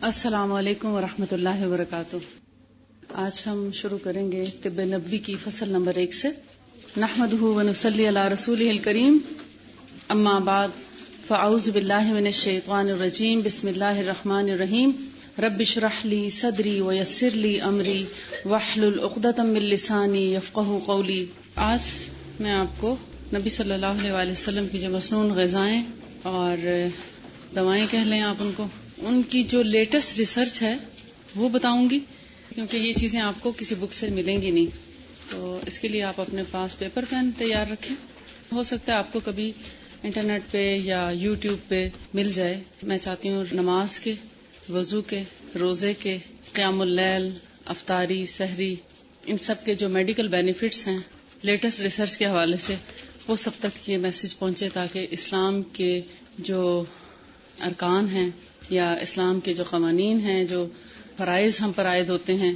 السلام علیکم ورحمۃ اللہ وبرکاتہ۔ آج ہم شروع کریں گے طب نبوی کی فصل نمبر 1 سے۔ نحمدہ ونصلی علی رسولہ الکریم، اما بعد فاعوذ باللہ من الشیطان الرجیم، بسم اللہ الرحمن الرحیم۔ رب اشرح لی صدری ویسر لی امری واحلل عقدۃ من لسانی یفقہوا قولی۔ آج میں آپ کو نبی صلی اللہ علیہ وآلہ وسلم کی جو مسنون غذائیں اور دوائیں کہہ لیں آپ ان کی جو لیٹسٹ ریسرچ ہے وہ بتاؤں گی، کیونکہ یہ چیزیں آپ کو کسی بک سے ملیں گی نہیں، تو اس کے لیے آپ اپنے پاس پیپر پین تیار رکھیں۔ ہو سکتا ہے آپ کو کبھی انٹرنیٹ پہ یا یوٹیوب پہ مل جائے۔ میں چاہتی ہوں نماز کے، وضو کے، روزے کے، قیام اللیل، افطاری، سحری، ان سب کے جو میڈیکل بینیفٹس ہیں لیٹسٹ ریسرچ کے حوالے سے، وہ سب تک یہ میسج پہنچے، تاکہ اسلام کے جو ارکان ہیں یا اسلام کے جو قوانین ہیں، جو فرائض ہم پر عائد ہوتے ہیں،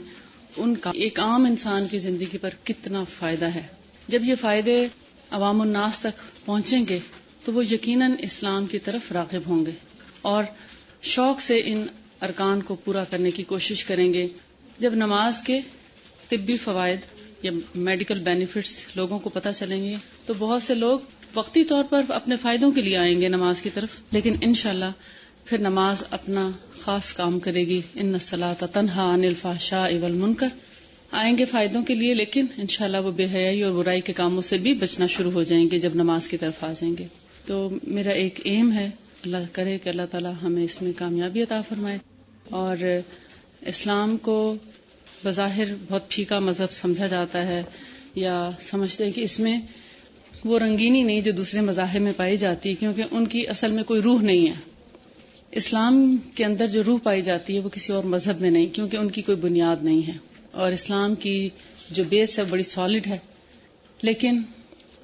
ان کا ایک عام انسان کی زندگی پر کتنا فائدہ ہے۔ جب یہ فائدے عوام الناس تک پہنچیں گے تو وہ یقیناً اسلام کی طرف راغب ہوں گے اور شوق سے ان ارکان کو پورا کرنے کی کوشش کریں گے۔ جب نماز کے طبی فوائد یا میڈیکل بینیفٹس لوگوں کو پتہ چلیں گے تو بہت سے لوگ وقتی طور پر اپنے فائدوں کے لیے آئیں گے نماز کی طرف، لیکن انشاءاللہ پھر نماز اپنا خاص کام کرے گی۔ ان الصلاۃ تنہی عن الفحشاء والمنکر، آئیں گے فائدوں کے لیے، لیکن انشاءاللہ وہ بے حیائی اور برائی کے کاموں سے بھی بچنا شروع ہو جائیں گے جب نماز کی طرف آ جائیں گے۔ تو میرا ایک ایم ہے، اللہ کرے کہ اللہ تعالی ہمیں اس میں کامیابی عطا فرمائے۔ اور اسلام کو بظاہر بہت پھیکا مذہب سمجھا جاتا ہے، یا سمجھتے ہیں کہ اس میں وہ رنگینی نہیں جو دوسرے مذاہب میں پائی جاتی ہے، کیونکہ ان کی اصل میں کوئی روح نہیں ہے۔ اسلام کے اندر جو روح پائی جاتی ہے وہ کسی اور مذہب میں نہیں، کیونکہ ان کی کوئی بنیاد نہیں ہے، اور اسلام کی جو بیس ہے بڑی سالڈ ہے۔ لیکن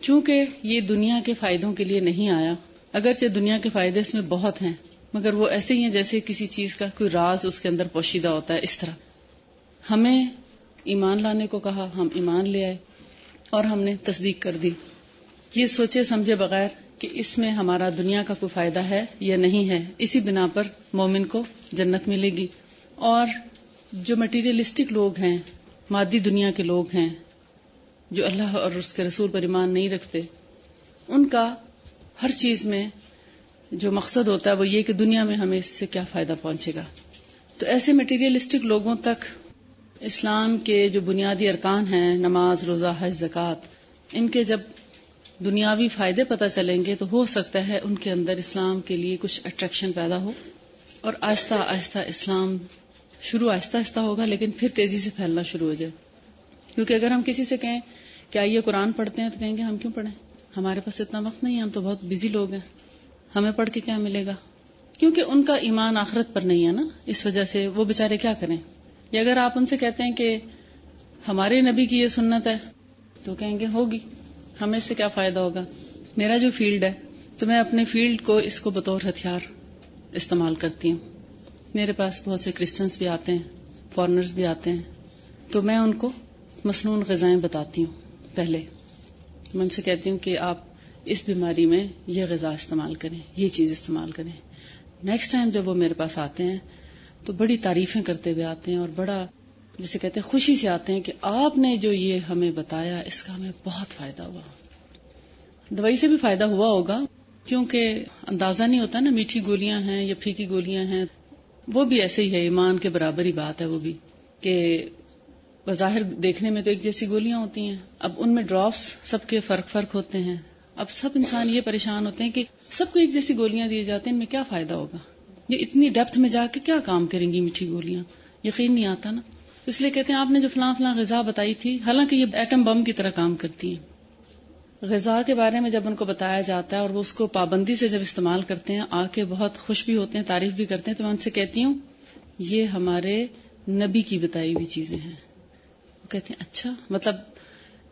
چونکہ یہ دنیا کے فائدوں کے لیے نہیں آیا، اگرچہ دنیا کے فائدے اس میں بہت ہیں، مگر وہ ایسے ہی ہیں جیسے کسی چیز کا کوئی راز اس کے اندر پوشیدہ ہوتا ہے۔ اس طرح ہمیں ایمان لانے کو کہا، ہم ایمان لے آئے اور ہم نے تصدیق کر دی، یہ سوچے سمجھے بغیر کہ اس میں ہمارا دنیا کا کوئی فائدہ ہے یا نہیں ہے۔ اسی بنا پر مومن کو جنت ملے گی۔ اور جو مٹیریلسٹک لوگ ہیں، مادی دنیا کے لوگ ہیں، جو اللہ اور اس کے رسول پر ایمان نہیں رکھتے، ان کا ہر چیز میں جو مقصد ہوتا ہے وہ یہ کہ دنیا میں ہمیں اس سے کیا فائدہ پہنچے گا۔ تو ایسے مٹیریلسٹک لوگوں تک اسلام کے جو بنیادی ارکان ہیں، نماز، روزہ، حج، زکوٰۃ، ان کے جب دنیاوی فائدے پتہ چلیں گے تو ہو سکتا ہے ان کے اندر اسلام کے لیے کچھ اٹریکشن پیدا ہو، اور آہستہ آہستہ اسلام شروع آہستہ آہستہ ہوگا، لیکن پھر تیزی سے پھیلنا شروع ہو جائے۔ کیونکہ اگر ہم کسی سے کہیں کہ آئیے قرآن پڑھتے ہیں تو کہیں گے ہم کیوں پڑھیں، ہمارے پاس اتنا وقت نہیں ہے، ہم تو بہت بزی لوگ ہیں، ہمیں پڑھ کے کیا ملے گا؟ کیونکہ ان کا ایمان آخرت پر نہیں ہے نا، اس وجہ سے وہ بیچارے کیا کریں۔ یا اگر آپ ان سے کہتے ہیں کہ ہمارے نبی کی یہ سنت ہے تو کہیں گے ہوگی، ہمیں اس سے کیا فائدہ ہوگا۔ میرا جو فیلڈ ہے تو میں اپنے فیلڈ کو اس کو بطور ہتھیار استعمال کرتی ہوں۔ میرے پاس بہت سے کرسچنز بھی آتے ہیں، فارنرز بھی آتے ہیں، تو میں ان کو مسنون غذائیں بتاتی ہوں۔ پہلے میں ان سے کہتی ہوں کہ آپ اس بیماری میں یہ غذا استعمال کریں، یہ چیز استعمال کریں۔ نیکسٹ ٹائم جب وہ میرے پاس آتے ہیں تو بڑی تعریفیں کرتے ہوئے آتے ہیں، اور بڑا جسے کہتے ہیں خوشی سے آتے ہیں کہ آپ نے جو یہ ہمیں بتایا اس کا ہمیں بہت فائدہ ہوا۔ دوائی سے بھی فائدہ ہوا ہوگا، کیونکہ اندازہ نہیں ہوتا نا، میٹھی گولیاں ہیں یا پھیکی گولیاں ہیں، وہ بھی ایسے ہی ہے، ایمان کے برابر ہی بات ہے وہ بھی، کہ بظاہر دیکھنے میں تو ایک جیسی گولیاں ہوتی ہیں، اب ان میں ڈراپس سب کے فرق ہوتے ہیں۔ اب سب انسان یہ پریشان ہوتے ہیں کہ سب کو ایک جیسی گولیاں دی جاتی ہیں، ان میں کیا فائدہ ہوگا، یہ اتنی ڈیپتھ میں جا کے کیا کام کریں گی میٹھی گولیاں، یقین نہیں آتا نا۔ اس لیے کہتے ہیں آپ نے جو فلاں فلاں غذا بتائی تھی، حالانکہ یہ ایٹم بم کی طرح کام کرتی ہیں۔ غذا کے بارے میں جب ان کو بتایا جاتا ہے اور وہ اس کو پابندی سے جب استعمال کرتے ہیں، آ کے بہت خوش بھی ہوتے ہیں، تعریف بھی کرتے ہیں، تو میں ان سے کہتی ہوں یہ ہمارے نبی کی بتائی ہوئی چیزیں ہیں۔ وہ کہتے ہیں اچھا، مطلب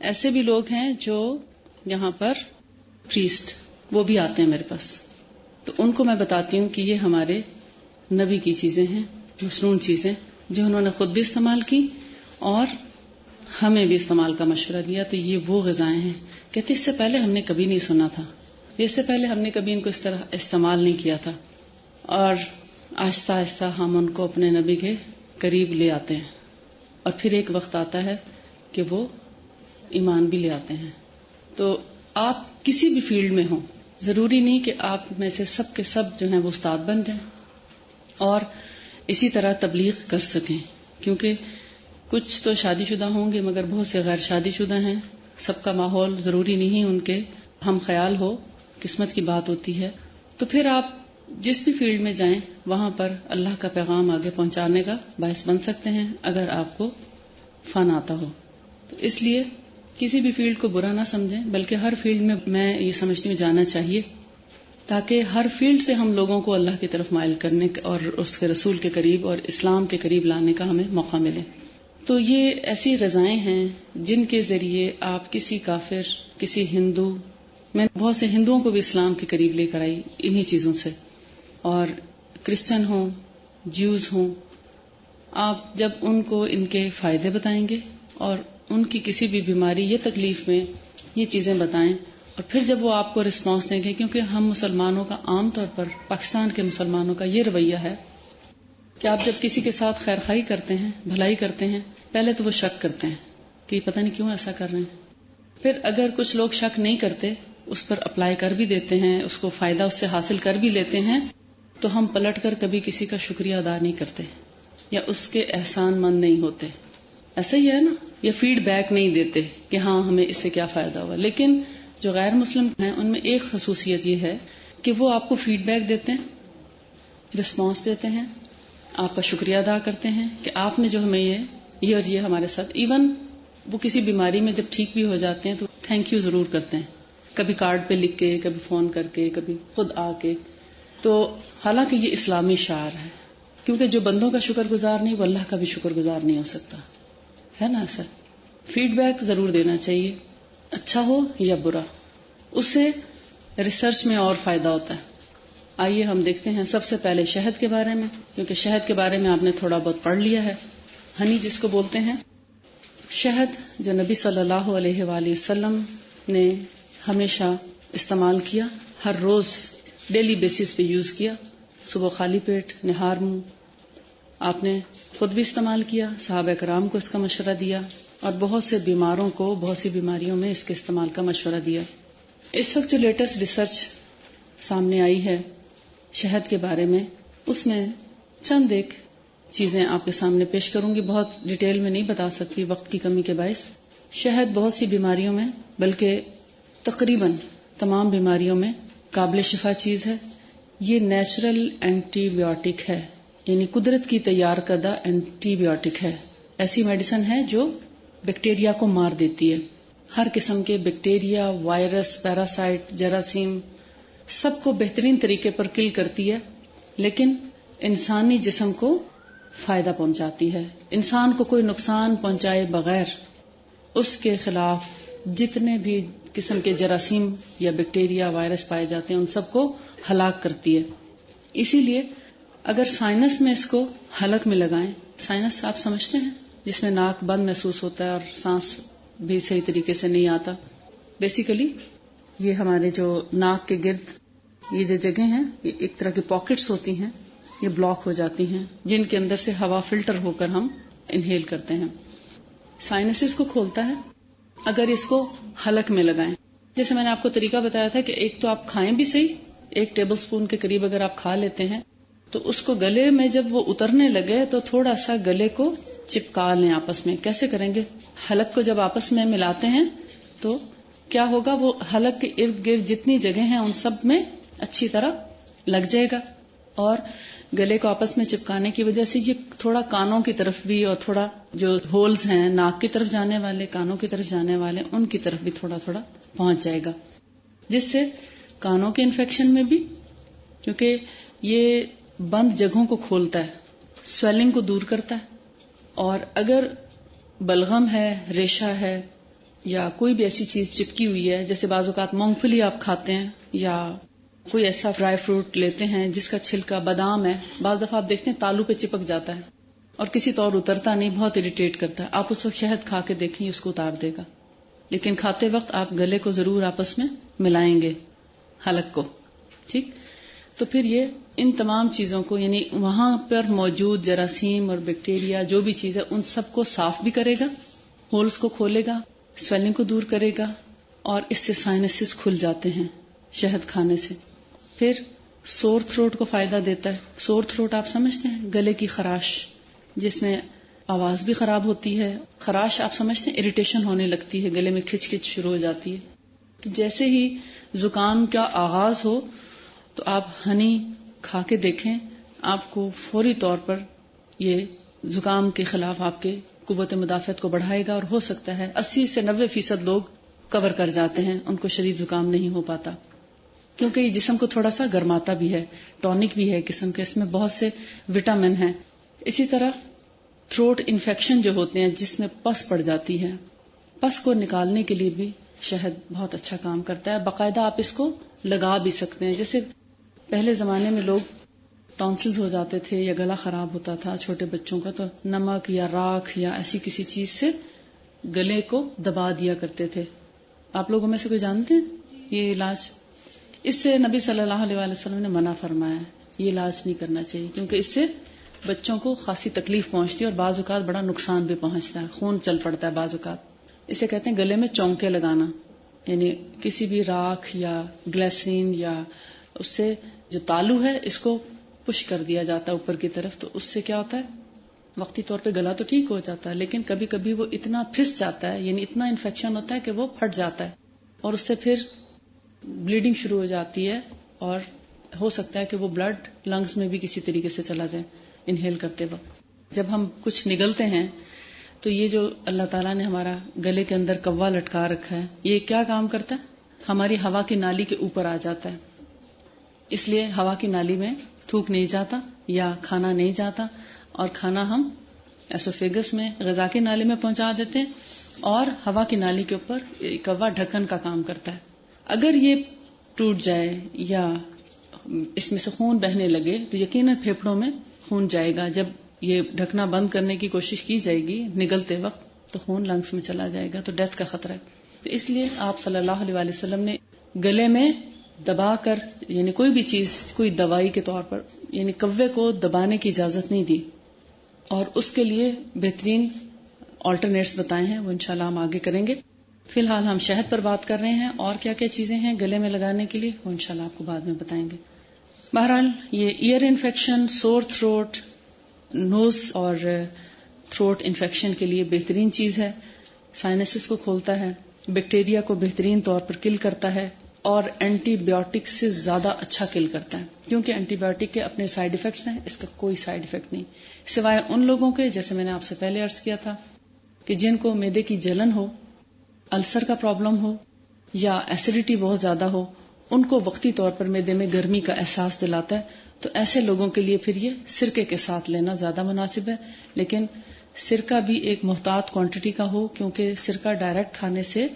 ایسے بھی لوگ ہیں جو یہاں پر پریسٹ وہ بھی آتے ہیں میرے پاس، تو ان کو میں بتاتی ہوں کہ یہ ہمارے نبی کی چیزیں ہیں، مسنون چیزیں جو انہوں نے خود بھی استعمال کی اور ہمیں بھی استعمال کا مشورہ دیا۔ تو یہ وہ غذائیں ہیں، کہتے اس سے پہلے ہم نے کبھی نہیں سنا تھا، اس سے پہلے ہم نے کبھی ان کو اس طرح استعمال نہیں کیا تھا۔ اور آہستہ آہستہ ہم ان کو اپنے نبی کے قریب لے آتے ہیں، اور پھر ایک وقت آتا ہے کہ وہ ایمان بھی لے آتے ہیں. تو آپ کسی بھی فیلڈ میں ہوں، ضروری نہیں کہ آپ میں سے سب کے سب جو ہیں وہ استاد بن جائیں اور اسی طرح تبلیغ کر سکیں، کیونکہ کچھ تو شادی شدہ ہوں گے مگر بہت سے غیر شادی شدہ ہیں. سب کا ماحول ضروری نہیں ان کے ہم خیال ہو، قسمت کی بات ہوتی ہے. تو پھر آپ جس بھی فیلڈ میں جائیں وہاں پر اللہ کا پیغام آگے پہنچانے کا باعث بن سکتے ہیں اگر آپ کو فن آتا ہو. تو اس لیے کسی بھی فیلڈ کو برا نہ سمجھیں، بلکہ ہر فیلڈ میں یہ سمجھتی ہوں جانا چاہیے، تاکہ ہر فیلڈ سے ہم لوگوں کو اللہ کی طرف مائل کرنے اور اس کے رسول کے قریب اور اسلام کے قریب لانے کا ہمیں موقع ملے. تو یہ ایسی غذائیں ہیں جن کے ذریعے آپ کسی کافر، کسی ہندو، میں بہت سے ہندوؤں کو بھی اسلام کے قریب لے کر آئی انہی چیزوں سے، اور کرسچن ہوں، جیوز ہوں. آپ جب ان کو ان کے فائدے بتائیں گے اور ان کی کسی بھی بیماری یا تکلیف میں یہ چیزیں بتائیں، اور پھر جب وہ آپ کو رسپانس دیں گے، کیونکہ ہم مسلمانوں کا عام طور پر پاکستان کے مسلمانوں کا یہ رویہ ہے کہ آپ جب کسی کے ساتھ خیر خواہی کرتے ہیں، بھلائی کرتے ہیں، پہلے تو وہ شک کرتے ہیں کہ پتہ نہیں کیوں ایسا کر رہے ہیں. پھر اگر کچھ لوگ شک نہیں کرتے، اس پر اپلائی کر بھی دیتے ہیں، اس کو فائدہ اس سے حاصل کر بھی لیتے ہیں، تو ہم پلٹ کر کبھی کسی کا شکریہ ادا نہیں کرتے یا اس کے احسان مند نہیں ہوتے. ایسا ہی ہے نا، یا فیڈ بیک نہیں دیتے کہ ہاں ہمیں اس سے کیا فائدہ ہوا. لیکن جو غیر مسلم ہیں ان میں ایک خصوصیت یہ ہے کہ وہ آپ کو فیڈ بیک دیتے ہیں، رسپانس دیتے ہیں، آپ کا شکریہ ادا کرتے ہیں کہ آپ نے جو ہمیں یہ اور یہ ہمارے ساتھ، ایون وہ کسی بیماری میں جب ٹھیک بھی ہو جاتے ہیں تو تھینک یو ضرور کرتے ہیں، کبھی کارڈ پہ لکھ کے، کبھی فون کر کے، کبھی خود آ کے. تو حالانکہ یہ اسلامی شعار ہے، کیونکہ جو بندوں کا شکر گزار نہیں وہ اللہ کا بھی شکر گزار نہیں ہو سکتا، ہے نا. ایسا فیڈ بیک ضرور دینا چاہیے، اچھا ہو یا برا، اس سے ریسرچ میں اور فائدہ ہوتا ہے. آئیے ہم دیکھتے ہیں سب سے پہلے شہد کے بارے میں، کیونکہ شہد کے بارے میں آپ نے تھوڑا بہت پڑھ لیا ہے. ہنی جس کو بولتے ہیں، شہد جو نبی صلی اللہ علیہ وآلہ وسلم نے ہمیشہ استعمال کیا، ہر روز ڈیلی بیسس پہ یوز کیا، صبح خالی پیٹ، نہار منہ. آپ نے خود بھی استعمال کیا، صحابہ کرام کو اس کا مشورہ دیا، اور بہت سے بیماروں کو بہت سی بیماریوں میں اس کے استعمال کا مشورہ دیا. اس وقت جو لیٹسٹ ریسرچ سامنے آئی ہے شہد کے بارے میں، اس میں چند ایک چیزیں آپ کے سامنے پیش کروں گی، بہت ڈیٹیل میں نہیں بتا سکتی وقت کی کمی کے باعث. شہد بہت سی بیماریوں میں، بلکہ تقریباً تمام بیماریوں میں قابل شفا چیز ہے. یہ نیچرل اینٹی بایوٹک ہے، یعنی قدرت کی تیار کردہ اینٹی بایوٹک ہے. ایسی میڈیسن ہے جو بیکٹیریا کو مار دیتی ہے، ہر قسم کے بیکٹیریا، وائرس، پیراسائٹ، جراثیم، سب کو بہترین طریقے پر کل کرتی ہے، لیکن انسانی جسم کو فائدہ پہنچاتی ہے. انسان کو کوئی نقصان پہنچائے بغیر اس کے خلاف جتنے بھی قسم کے جراثیم یا بیکٹیریا، وائرس پائے جاتے ہیں ان سب کو ہلاک کرتی ہے. اسی لیے اگر سائنس میں اس کو حلق میں لگائیں، سائنس آپ سمجھتے ہیں جس میں ناک بند محسوس ہوتا ہے اور سانس بھی صحیح طریقے سے نہیں آتا. بیسیکلی یہ ہمارے جو ناک کے گرد یہ جو جگہیں ہیں، یہ ایک طرح کی پاکٹس ہوتی ہیں، یہ بلاک ہو جاتی ہیں، جن کے اندر سے ہوا فلٹر ہو کر ہم انہیل کرتے ہیں. سائنس اس کو کھولتا ہے اگر اس کو حلق میں لگائیں. جیسے میں نے آپ کو طریقہ بتایا تھا کہ ایک تو آپ کھائیں بھی صحیح، 1 ٹیبل سپون کے قریب اگر آپ کھا لیتے ہیں تو اس کو گلے میں جب وہ اترنے لگے تو تھوڑا سا گلے کو چپکا لیں آپس میں. کیسے کریں گے؟ حلق کو جب آپس میں ملاتے ہیں تو کیا ہوگا، وہ حلق کے ارد گرد جتنی جگہ ہیں ان سب میں اچھی طرح لگ جائے گا، اور گلے کو آپس میں چپکانے کی وجہ سے یہ تھوڑا کانوں کی طرف بھی، اور تھوڑا جو ہولز ہیں ناک کی طرف جانے والے، کانوں کی طرف جانے والے، ان کی طرف بھی تھوڑا تھوڑا پہنچ جائے گا، جس سے کانوں کے انفیکشن میں بھی، کیونکہ یہ بند جگہوں کو کھولتا ہے، سویلنگ کو دور کرتا ہے. اور اگر بلغم ہے، ریشہ ہے، یا کوئی بھی ایسی چیز چپکی ہوئی ہے، جیسے بعض اوقات مونگ پھلی آپ کھاتے ہیں یا کوئی ایسا ڈرائی فروٹ لیتے ہیں جس کا چھلکا، بادام ہے، بعض دفعہ آپ دیکھتے ہیں تالو پہ چپک جاتا ہے اور کسی طور اترتا نہیں، بہت اریٹیٹ کرتا ہے. آپ اس وقت شہد کھا کے دیکھیں، اس کو اتار دے گا. لیکن کھاتے وقت آپ گلے کو ضرور آپس میں ملائیں گے، حلق کو. ٹھیک، تو پھر یہ ان تمام چیزوں کو یعنی وہاں پر موجود جراثیم اور بیکٹیریا جو بھی چیز ہے ان سب کو صاف بھی کرے گا، ہولز کو کھولے گا، سویلنگ کو دور کرے گا، اور اس سے سائنسز کھل جاتے ہیں شہد کھانے سے. پھر سور تھروٹ کو فائدہ دیتا ہے. سور تھروٹ آپ سمجھتے ہیں، گلے کی خراش جس میں آواز بھی خراب ہوتی ہے. خراش آپ سمجھتے ہیں اریٹیشن ہونے لگتی ہے، گلے میں کھچ کھچ شروع ہو جاتی ہے. تو جیسے ہی زکام کا آغاز ہو تو آپ ہنی کھا کے دیکھیں، آپ کو فوری طور پر یہ زکام کے خلاف آپ کے قوت مدافعت کو بڑھائے گا، اور ہو سکتا ہے 80 سے 90% لوگ کور کر جاتے ہیں، ان کو شدید زکام نہیں ہو پاتا، کیونکہ یہ جسم کو تھوڑا سا گرماتا بھی ہے، ٹونک بھی ہے قسم کے، اس میں بہت سے وٹامن ہیں. اسی طرح تھروٹ انفیکشن جو ہوتے ہیں جس میں پس پڑ جاتی ہے، پس کو نکالنے کے لیے بھی شہد بہت اچھا کام کرتا ہے. باقاعدہ آپ اس کو لگا بھی سکتے ہیں. جیسے پہلے زمانے میں لوگ ٹونسلز ہو جاتے تھے یا گلا خراب ہوتا تھا چھوٹے بچوں کا، تو نمک یا راکھ یا ایسی کسی چیز سے گلے کو دبا دیا کرتے تھے. آپ لوگوں میں سے کوئی جانتے ہیں یہ علاج؟ اس سے نبی صلی اللہ علیہ وسلم نے منع فرمایا ہے، یہ علاج نہیں کرنا چاہیے، کیونکہ اس سے بچوں کو خاصی تکلیف پہنچتی ہے اور بعض اوقات بڑا نقصان بھی پہنچتا ہے، خون چل پڑتا ہے بعض اوقات. اسے کہتے ہیں گلے میں چونکے لگانا، یعنی کسی بھی راکھ یا گلیسرین یا اس سے جو تالو ہے اس کو پش کر دیا جاتا ہے اوپر کی طرف. تو اس سے کیا ہوتا ہے، وقتی طور پہ گلا تو ٹھیک ہو جاتا ہے، لیکن کبھی کبھی وہ اتنا پھس جاتا ہے، یعنی اتنا انفیکشن ہوتا ہے کہ وہ پھٹ جاتا ہے، اور اس سے پھر بلیڈنگ شروع ہو جاتی ہے، اور ہو سکتا ہے کہ وہ بلڈ لنگز میں بھی کسی طریقے سے چلا جائے انہیل کرتے وقت. جب ہم کچھ نگلتے ہیں تو یہ جو اللہ تعالیٰ نے ہمارا گلے کے اندر کوا لٹکا رکھا ہے، یہ کیا کام کرتا ہے، ہماری ہوا کی نالی کے اوپر آ جاتا ہے. اس لیے ہوا کی نالی میں تھوک نہیں جاتا یا کھانا نہیں جاتا، اور کھانا ہم ایسوفیگس میں غذا کی نالی میں پہنچا دیتے ہیں، اور ہوا کی نالی کے اوپر کوا ڈھکن کا کام کرتا ہے. اگر یہ ٹوٹ جائے یا اس میں سے خون بہنے لگے تو یقیناً پھیپھڑوں میں خون جائے گا. جب یہ ڈھکنا بند کرنے کی کوشش کی جائے گی نگلتے وقت تو خون لنگس میں چلا جائے گا، تو ڈیتھ کا خطرہ ہے. تو اس لیے آپ صلی اللہ علیہ وسلم نے گلے میں دبا کر، یعنی کوئی بھی چیز کوئی دوائی کے طور پر، یعنی کوے کو دبانے کی اجازت نہیں دی، اور اس کے لیے بہترین آلٹرنیٹس بتائے ہیں، وہ انشاءاللہ ہم آگے کریں گے. فی الحال ہم شہد پر بات کر رہے ہیں، اور کیا کیا چیزیں ہیں گلے میں لگانے کے لیے وہ انشاءاللہ آپ کو بعد میں بتائیں گے. بہرحال یہ ایئر انفیکشن، سور تھروٹ، نوز اور تھروٹ انفیکشن کے لیے بہترین چیز ہے. سائنسز کو کھولتا ہے، بیکٹیریا کو بہترین طور پر کل کرتا ہے، اور اینٹی بایوٹک سے زیادہ اچھا کل کرتا ہے، کیونکہ اینٹی بایوٹک کے اپنے سائیڈ ایفیکٹس ہیں، اس کا کوئی سائیڈ ایفیکٹ نہیں، سوائے ان لوگوں کے جیسے میں نے آپ سے پہلے عرض کیا تھا کہ جن کو معدے کی جلن ہو، السر کا پرابلم ہو یا ایسیڈیٹی بہت زیادہ ہو، ان کو وقتی طور پر معدے میں گرمی کا احساس دلاتا ہے. تو ایسے لوگوں کے لیے پھر یہ سرکے کے ساتھ لینا زیادہ مناسب ہے، لیکن سرکہ بھی ایک محتاط کوانٹٹی کا ہو، کیونکہ سرکہ ڈائریکٹ کھانے سے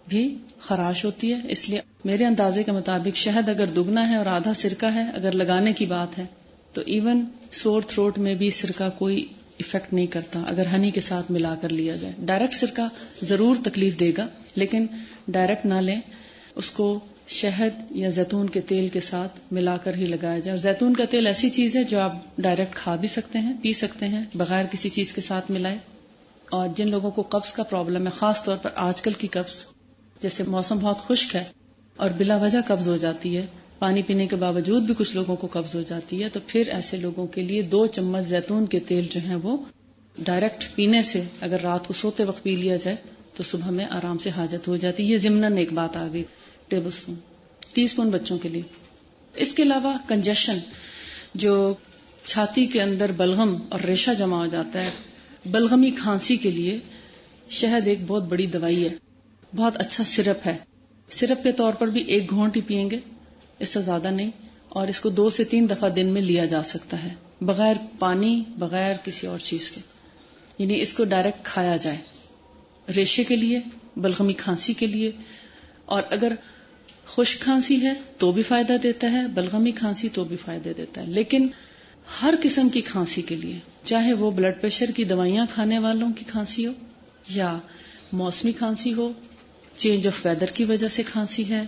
بھی خراش ہوتی ہے. اس لیے میرے اندازے کے مطابق شہد اگر دگنا ہے اور آدھا سرکہ ہے، اگر لگانے کی بات ہے تو ایون سور تھروٹ میں بھی سرکہ کوئی ایفیکٹ نہیں کرتا اگر ہنی کے ساتھ ملا کر لیا جائے. ڈائریکٹ سرکہ ضرور تکلیف دے گا، لیکن ڈائریکٹ نہ لیں، اس کو شہد یا زیتون کے تیل کے ساتھ ملا کر ہی لگایا جائے. اور زیتون کا تیل ایسی چیز ہے جو آپ ڈائریکٹ کھا بھی سکتے ہیں، پی سکتے ہیں بغیر کسی چیز کے ساتھ ملائے. اور جن لوگوں کو قبض کا پرابلم ہے، خاص طور پر آج کل کی قبض، جیسے موسم بہت خشک ہے اور بلا وجہ قبض ہو جاتی ہے، پانی پینے کے باوجود بھی کچھ لوگوں کو قبض ہو جاتی ہے، تو پھر ایسے لوگوں کے لیے 2 چمچ زیتون کے تیل جو ہیں وہ ڈائریکٹ پینے سے اگر رات کو سوتے وقت پی لیا جائے تو صبح میں آرام سے حاجت ہو جاتی. یہ ضمناً ایک بات آ گئی، ٹیبل اسپون، ٹی اسپون بچوں کے لیے. اس کے علاوہ کنجیشن، جو چھاتی کے اندر بلغم اور ریشہ جمع ہو جاتا ہے، بلغمی کھانسی کے لیے شہد ایک بہت بڑی دوائی ہے، بہت اچھا سرپ ہے. سرپ کے طور پر بھی 1 گھونٹ ہی پیئیں گے، اس سے زیادہ نہیں، اور اس کو 2 سے 3 دفعہ دن میں لیا جا سکتا ہے بغیر پانی، بغیر کسی اور چیز کے، یعنی اس کو ڈائریکٹ کھایا جائے ریشے کے لیے، بلغمی کھانسی کے لیے. اور اگر خشک کھانسی ہے تو بھی فائدہ دیتا ہے، بلغمی کھانسی تو بھی فائدہ دیتا ہے. لیکن ہر قسم کی کھانسی کے لیے، چاہے وہ بلڈ پریشر کی دوائیاں کھانے والوں کی کھانسی ہو یا موسمی کھانسی ہو، چینج آف ویدر کی وجہ سے کھانسی ہے،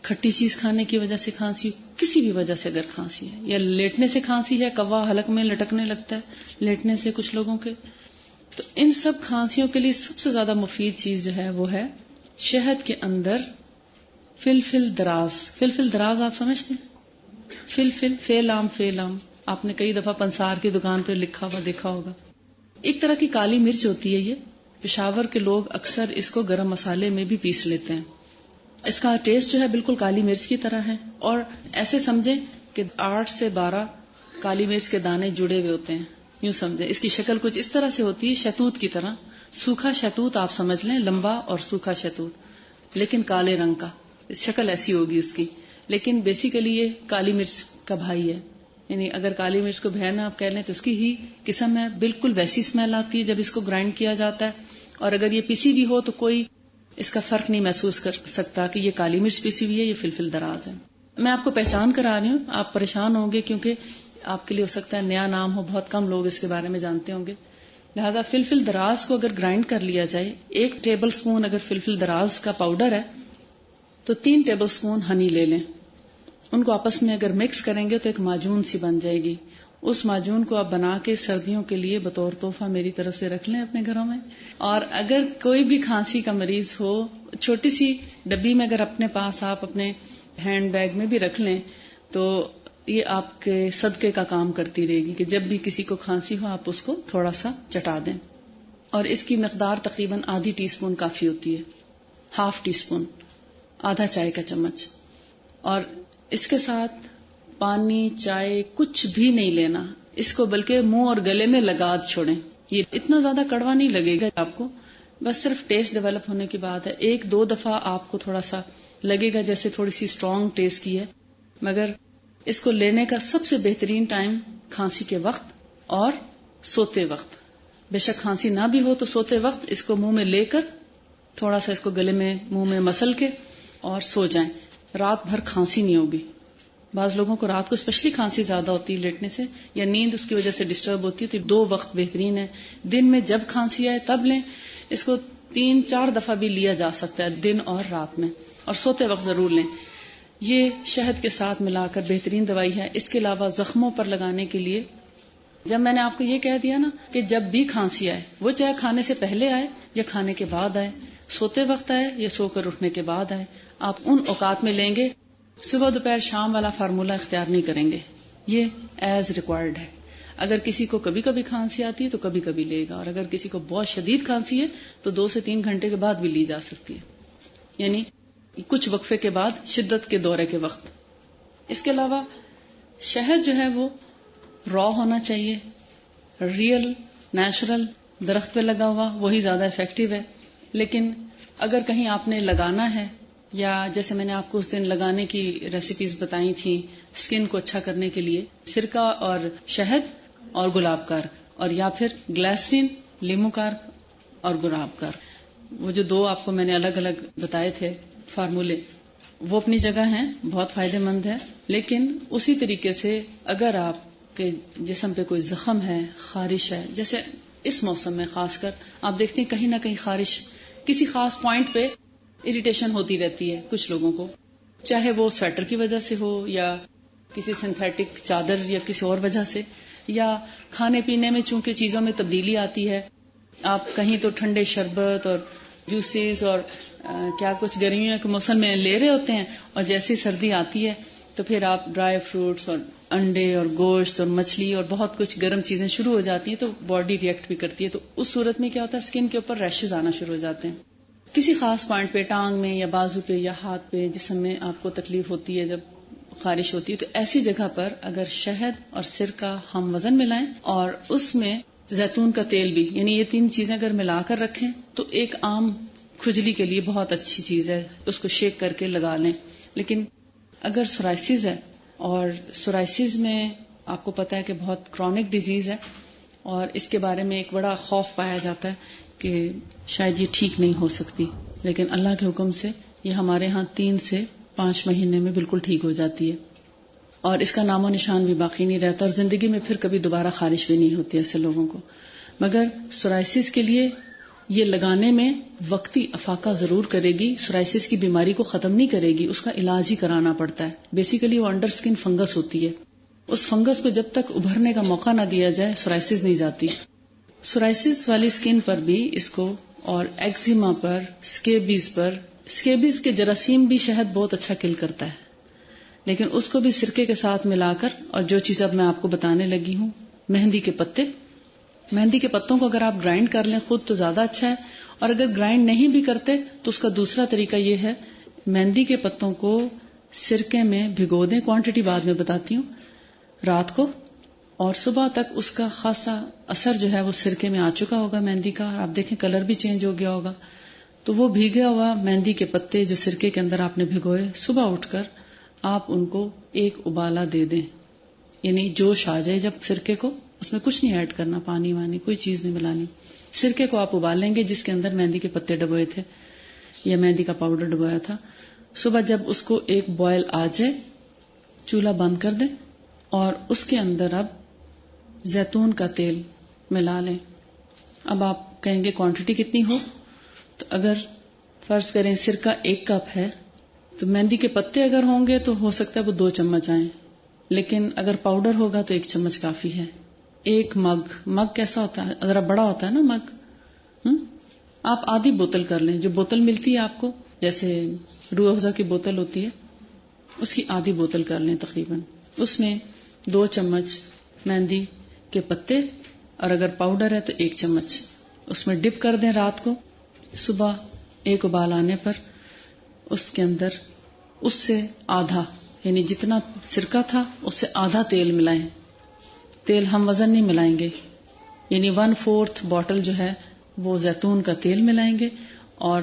کھٹی چیز کھانے کی وجہ سے کھانسی، کسی بھی وجہ سے اگر کھانسی ہے، یا لیٹنے سے کھانسی ہے، کوا حلق میں لٹکنے لگتا ہے لیٹنے سے کچھ لوگوں کے، تو ان سب کھانسیوں کے لیے سب سے زیادہ مفید چیز جو ہے وہ ہے شہد کے اندر فلفل دراز۔ فلفل دراز آپ سمجھتے ہیں؟ فلفل فیلام، فیلام آپ نے کئی دفعہ پنسار کی دکان پہ لکھا ہوا دیکھا ہوگا۔ ایک طرح کی کالی مرچ ہوتی ہے یہ، پشاور کے لوگ اکثر اس کو گرم مسالے میں بھی پیس لیتے ہیں۔ اس کا ٹیسٹ جو ہے بالکل کالی مرچ کی طرح ہے، اور ایسے سمجھیں کہ 8 سے 12 کالی مرچ کے دانے جڑے ہوئے ہوتے ہیں، یوں سمجھیں۔ اس کی شکل کچھ اس طرح سے ہوتی ہے، شہتوت کی طرح، سوکھا شہتوت آپ سمجھ لیں، لمبا اور سوکھا شہتوت لیکن کالے رنگ کا، شکل ایسی ہوگی اس کی، لیکن بیسیکلی یہ کالی مرچ کا بھائی ہے۔ یعنی اگر کالی مرچ کو بہن آپ کہہ لیں تو اس کی ہی قسم ہے، بالکل ویسی اسمیل آتی ہے جب اس کو گرائنڈ کیا جاتا ہے، اور اگر یہ پیسی بھی ہو تو کوئی اس کا فرق نہیں محسوس کر سکتا کہ یہ کالی مرچ پیسی ہوئی ہے، یہ فلفل دراز ہے۔ میں آپ کو پہچان کرا رہی ہوں، آپ پریشان ہوں گے کیونکہ آپ کے لیے ہو سکتا ہے نیا نام ہو، بہت کم لوگ اس کے بارے میں جانتے ہوں گے۔ لہٰذا فلفل دراز کو اگر گرائنڈ کر لیا جائے، 1 ٹیبل سپون اگر فلفل دراز کا پاؤڈر ہے تو 3 ٹیبل سپون ہنی لے لیں، ان کو آپس میں اگر مکس کریں گے تو ایک معجون سی بن جائے گی۔ اس معجون کو آپ بنا کے سردیوں کے لیے بطور تحفہ میری طرف سے رکھ لیں اپنے گھروں میں، اور اگر کوئی بھی کھانسی کا مریض ہو، چھوٹی سی ڈبی میں اگر اپنے پاس آپ اپنے ہینڈ بیگ میں بھی رکھ لیں تو یہ آپ کے صدقے کا کام کرتی رہے گی کہ جب بھی کسی کو کھانسی ہو آپ اس کو تھوڑا سا چٹا دیں۔ اور اس کی مقدار تقریباً آدھی ٹی سپون کافی ہوتی ہے، ½ ٹی سپون، آدھا چائے کا چمچ۔ اور اس کے ساتھ پانی، چائے کچھ بھی نہیں لینا اس کو، بلکہ منہ اور گلے میں لگا چھوڑیں۔ یہ اتنا زیادہ کڑوا نہیں لگے گا آپ کو، بس صرف ٹیسٹ ڈیولپ ہونے کی بات ہے۔ 1-2 دفعہ آپ کو تھوڑا سا لگے گا جیسے تھوڑی سی اسٹرانگ ٹیسٹ کی ہے، مگر اس کو لینے کا سب سے بہترین ٹائم کھانسی کے وقت اور سوتے وقت۔ بے شک کھانسی نہ بھی ہو تو سوتے وقت اس کو منہ میں لے کر تھوڑا سا اس کو گلے میں منہ میں مسل کے اور سو جائیں۔ رات بھر کھانسی نہیں ہوگی۔ بعض لوگوں کو رات کو اسپیشلی کھانسی زیادہ ہوتی ہے لیٹنے سے، یا نیند اس کی وجہ سے ڈسٹرب ہوتی ہے، تو 2 وقت بہترین ہے۔ دن میں جب کھانسی آئے تب لیں، اس کو 3-4 دفعہ بھی لیا جا سکتا ہے دن اور رات میں، اور سوتے وقت ضرور لیں۔ یہ شہد کے ساتھ ملا کر بہترین دوائی ہے۔ اس کے علاوہ زخموں پر لگانے کے لیے، جب میں نے آپ کو یہ کہہ دیا نا کہ جب بھی کھانسی آئے، وہ چاہے کھانے سے پہلے آئے یا کھانے کے بعد آئے، سوتے وقت آئے یا سو کر اٹھنے کے بعد آئے، آپ ان اوقات میں لیں گے۔ صبح دوپہر شام والا فارمولہ اختیار نہیں کریں گے، یہ ایز ریکوائرڈ ہے۔ اگر کسی کو کبھی کبھی کھانسی آتی ہے تو کبھی کبھی لے گا، اور اگر کسی کو بہت شدید کھانسی ہے تو 2 سے 3 گھنٹے کے بعد بھی لی جا سکتی ہے، یعنی کچھ وقفے کے بعد شدت کے دورے کے وقت۔ اس کے علاوہ شہد جو ہے وہ را ہونا چاہیے، ریئل نیچرل درخت پہ لگا ہوا، وہی زیادہ افیکٹو ہے۔ لیکن اگر کہیں آپ نے لگانا ہے، یا جیسے میں نے آپ کو اس دن لگانے کی ریسیپیز بتائی تھیں اسکن کو اچھا کرنے کے لیے، سرکہ اور شہد اور گلاب کارک، اور یا پھر گلیسرین، لیمو کارک اور گلاب کارک، وہ جو 2 آپ کو میں نے الگ الگ بتائے تھے فارمولے، وہ اپنی جگہ ہیں، بہت فائدہ مند ہے۔ لیکن اسی طریقے سے اگر آپ کے جسم پہ کوئی زخم ہے، خارش ہے، جیسے اس موسم میں خاص کر آپ دیکھتے ہیں کہیں نہ کہیں خارش، کسی خاص پوائنٹ پہ اریٹیشن ہوتی رہتی ہے کچھ لوگوں کو، چاہے وہ سویٹر کی وجہ سے ہو یا کسی سنتھیٹک چادر یا کسی اور وجہ سے، یا کھانے پینے میں چونکہ چیزوں میں تبدیلی آتی ہے، آپ کہیں تو ٹھنڈے شربت اور جوسز اور کیا کچھ گرمیوں کے موسم میں لے رہے ہوتے ہیں، اور جیسی سردی آتی ہے تو پھر آپ ڈرائی فروٹس اور انڈے اور گوشت اور مچھلی اور بہت کچھ گرم چیزیں شروع ہو جاتی ہیں، تو باڈی ریئیکٹ بھی کرتی ہے، تو اس صورت میں کیا ہوتا ہے، اسکن کے اوپر ریشز آنا شروع ہو جاتے ہیں۔ کسی خاص پوائنٹ پہ، ٹانگ میں یا بازو پہ یا ہاتھ پہ، جسم میں آپ کو تکلیف ہوتی ہے جب خارش ہوتی ہے، تو ایسی جگہ پر اگر شہد اور سرکہ ہم وزن ملائیں اور اس میں زیتون کا تیل بھی، یعنی یہ 3 چیزیں اگر ملا کر رکھیں تو ایک عام کھجلی کے لیے بہت اچھی چیز ہے، اس کو شیک کر کے لگا لیں۔ لیکن اگر سورائسس ہے، اور سورائسس میں آپ کو پتا ہے کہ بہت کرونک ڈیزیز ہے، اور اس کے بارے میں ایک بڑا خوف پایا جاتا ہے کہ شاید یہ ٹھیک نہیں ہو سکتی، لیکن اللہ کے حکم سے یہ ہمارے ہاں 3 سے 5 مہینے میں بالکل ٹھیک ہو جاتی ہے، اور اس کا نام و نشان بھی باقی نہیں رہتا، اور زندگی میں پھر کبھی دوبارہ خارش بھی نہیں ہوتی ایسے لوگوں کو۔ مگر سورائسس کے لیے یہ لگانے میں وقتی افاقہ ضرور کرے گی، سورائسس کی بیماری کو ختم نہیں کرے گی، اس کا علاج ہی کرانا پڑتا ہے۔ بیسیکلی وہ انڈر اسکن فنگس ہوتی ہے، اس فنگس کو جب تک ابھرنے کا موقع نہ دیا جائے سورائسس نہیں جاتی۔ سورائسس والی اسکن پر بھی اس کو، اور ایگزیما پر، اسکیبیز پر، اسکیبیز کے جراثیم بھی شہد بہت اچھا کل کرتا ہے، لیکن اس کو بھی سرکے کے ساتھ ملا کر، اور جو چیز اب میں آپ کو بتانے لگی ہوں، مہندی کے پتے، مہندی کے پتوں کو اگر آپ گرائنڈ کر لیں خود تو زیادہ اچھا ہے، اور اگر گرائنڈ نہیں بھی کرتے تو اس کا دوسرا طریقہ یہ ہے، مہندی کے پتوں کو سرکے میں بھگو دیں، کوانٹٹی بعد میں بتاتی ہوں، رات کو، اور صبح تک اس کا خاصا اثر جو ہے وہ سرکے میں آ چکا ہوگا مہندی کا، اور آپ دیکھیں کلر بھی چینج ہو گیا ہوگا، تو وہ بھیگا ہوا مہندی کے پتے جو سرکے کے اندر آپ نے بھگوئے، صبح اٹھ کر آپ ان کو ایک ابالا دے دیں، یعنی جوش آ جائے جب سرکے کو، اس میں کچھ نہیں ایڈ کرنا، پانی وانی کوئی چیز نہیں ملانی، سرکے کو آپ ابال لیں گے جس کے اندر مہندی کے پتے ڈبوئے تھے یا مہندی کا پاؤڈر ڈبویا تھا۔ صبح جب اس کو ایک بوائل آ جائے چولہا بند کر دیں، اور اس کے اندر اب زیتون کا تیل ملا لیں۔ اب آپ کہیں گے کوانٹٹی کتنی ہو، تو اگر فرض کریں سرکہ 1 کپ ہے تو مہندی کے پتے اگر ہوں گے تو ہو سکتا ہے وہ 2 چمچ آئیں، لیکن اگر پاؤڈر ہوگا تو 1 چمچ کافی ہے۔ 1 مگ کیسا ہوتا ہے، ذرا بڑا ہوتا ہے نا مگ، آپ آدھی بوتل کر لیں، جو بوتل ملتی ہے آپ کو جیسے روح افزا کی بوتل ہوتی ہے اس کی آدھی بوتل کر لیں تقریباً، اس میں 2 چمچ مہندی کے پتے، اور اگر پاؤڈر ہے تو 1 چمچ اس میں ڈپ کر دیں رات کو، صبح ایک ابال آنے پر اس کے اندر اس سے آدھا، یعنی جتنا سرکہ تھا اس سے آدھا تیل ملائیں، تیل ہم وزن نہیں ملائیں گے، یعنی 1/4 بوتل جو ہے وہ زیتون کا تیل ملائیں گے، اور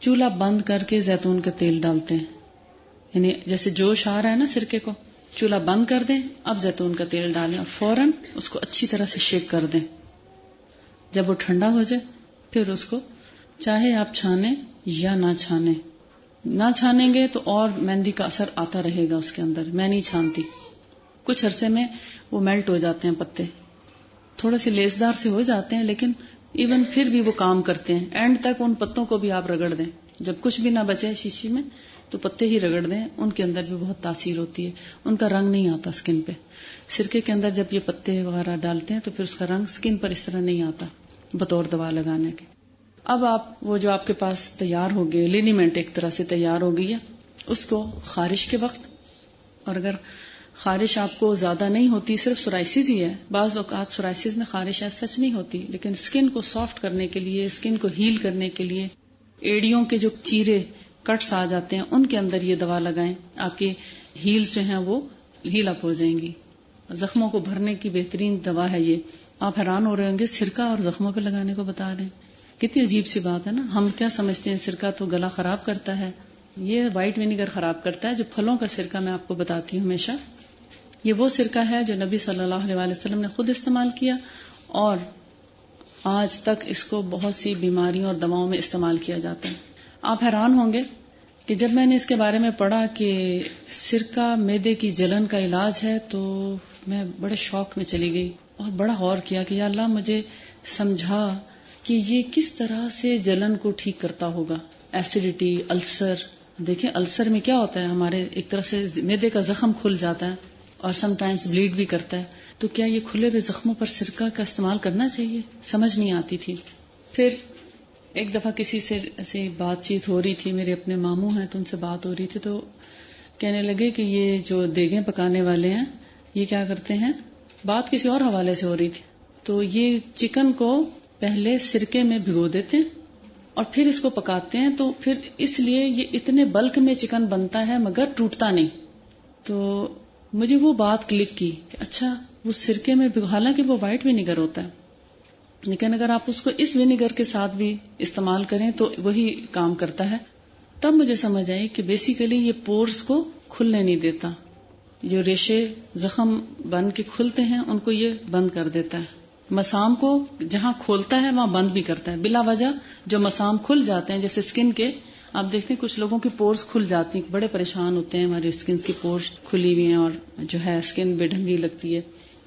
چولہا بند کر کے زیتون کا تیل ڈالتے ہیں، یعنی جیسے جوش آ رہا ہے نا سرکے کو، چولہا بند کر دیں، اب زیتون کا تیل ڈالیں اور فوراً اس کو اچھی طرح سے شیک کر دیں۔ جب وہ ٹھنڈا ہو جائے پھر اس کو چاہے آپ چھانیں یا نہ چھانیں، نہ چھانیں گے تو اور مہندی کا اثر آتا رہے گا اس کے اندر، میں نہیں چھانتی، کچھ عرصے میں وہ میلٹ ہو جاتے ہیں پتے، تھوڑے سے لیسدار سے ہو جاتے ہیں، لیکن ایون پھر بھی وہ کام کرتے ہیں، اینڈ تک ان پتوں کو بھی آپ رگڑ دیں، جب کچھ بھی نہ بچے شیشی میں تو پتے ہی رگڑ دیں، ان کے اندر بھی بہت تاثیر ہوتی ہے، ان کا رنگ نہیں آتا سکن پہ، سرکے کے اندر جب یہ پتے وغیرہ ڈالتے ہیں تو پھر اس کا رنگ سکن پر اس طرح نہیں آتا بطور دوا لگانے کے۔ اب آپ وہ جو آپ کے پاس تیار ہو گئے، لینیمنٹ ایک طرح سے تیار ہو گئی ہے، اس کو خارش کے وقت، اور اگر خارش آپ کو زیادہ نہیں ہوتی، صرف سورائسس ہی ہے، بعض اوقات سورائسس میں خارش سچ نہیں ہوتی، لیکن سکن کو سافٹ کرنے کے لیے، سکن کو ہیل کرنے کے لیے، ایڑیوں کے جو چیرے کٹس آ جاتے ہیں ان کے اندر یہ دوا لگائیں، آپ کے ہیلز جو ہیں وہ ہیل اپ ہو جائیں گی، زخموں کو بھرنے کی بہترین دوا ہے یہ۔ آپ حیران ہو رہے ہوں گے سرکہ اور زخموں پہ لگانے کو بتا رہے ہیں، کتنی عجیب سی بات ہے نا، ہم کیا سمجھتے ہیں سرکہ تو گلا خراب کرتا ہے، یہ وائٹ ونیگر خراب کرتا ہے۔ جو پھلوں کا سرکہ میں آپ کو بتاتی ہوں ہمیشہ، یہ وہ سرکہ ہے جو نبی صلی اللہ علیہ وسلم نے خود استعمال کیا، اور آج تک اس کو بہت سی بیماریوں اور دواؤں میں استعمال کیا جاتا ہے۔ آپ حیران ہوں گے کہ جب میں نے اس کے بارے میں پڑھا کہ سرکہ معدے کی جلن کا علاج ہے تو میں بڑے شوق میں چلی گئی اور بڑا غور کیا کہ یا اللہ مجھے سمجھا کہ یہ کس طرح سے جلن کو ٹھیک کرتا ہوگا، ایسیڈیٹی، السر۔ دیکھیں السر میں کیا ہوتا ہے، ہمارے ایک طرح سے معدے کا زخم کھل جاتا ہے اور سم ٹائمز بلیڈ بھی کرتا ہے، تو کیا یہ کھلے ہوئے زخموں پر سرکہ کا استعمال کرنا چاہیے؟ سمجھ نہیں آتی تھی۔ پھر ایک دفعہ کسی سے ایسی بات چیت ہو رہی تھی، میرے اپنے ماموں ہیں تو ان سے بات ہو رہی تھی، تو کہنے لگے کہ یہ جو دیگیں پکانے والے ہیں یہ کیا کرتے ہیں، بات کسی اور حوالے سے ہو رہی تھی، تو یہ چکن کو پہلے سرکے میں بھگو دیتے ہیں اور پھر اس کو پکاتے ہیں، تو پھر اس لیے یہ اتنے بلک میں چکن بنتا ہے مگر ٹوٹتا نہیں۔ تو مجھے وہ بات کلک کی کہ اچھا وہ سرکے میں حالانکہ وہ وائٹ ونیگر ہوتا ہے، لیکن اگر آپ اس کو اس ونیگر کے ساتھ بھی استعمال کریں تو وہی کام کرتا ہے۔ تب مجھے سمجھ آئی کہ بیسیکلی یہ پورز کو کھلنے نہیں دیتا، جو ریشے زخم بن کے کھلتے ہیں ان کو یہ بند کر دیتا ہے، مسام کو جہاں کھولتا ہے وہاں بند بھی کرتا ہے۔ بلا وجہ جو مسام کھل جاتے ہیں جیسے سکن کے، آپ دیکھتے ہیں کچھ لوگوں کی پورز کھل جاتی ہیں، بڑے پریشان ہوتے ہیں ہماری سکن کی پورز کھلی ہوئی ہیں اور جو ہے سکن بے ڈھنگی لگتی ہے،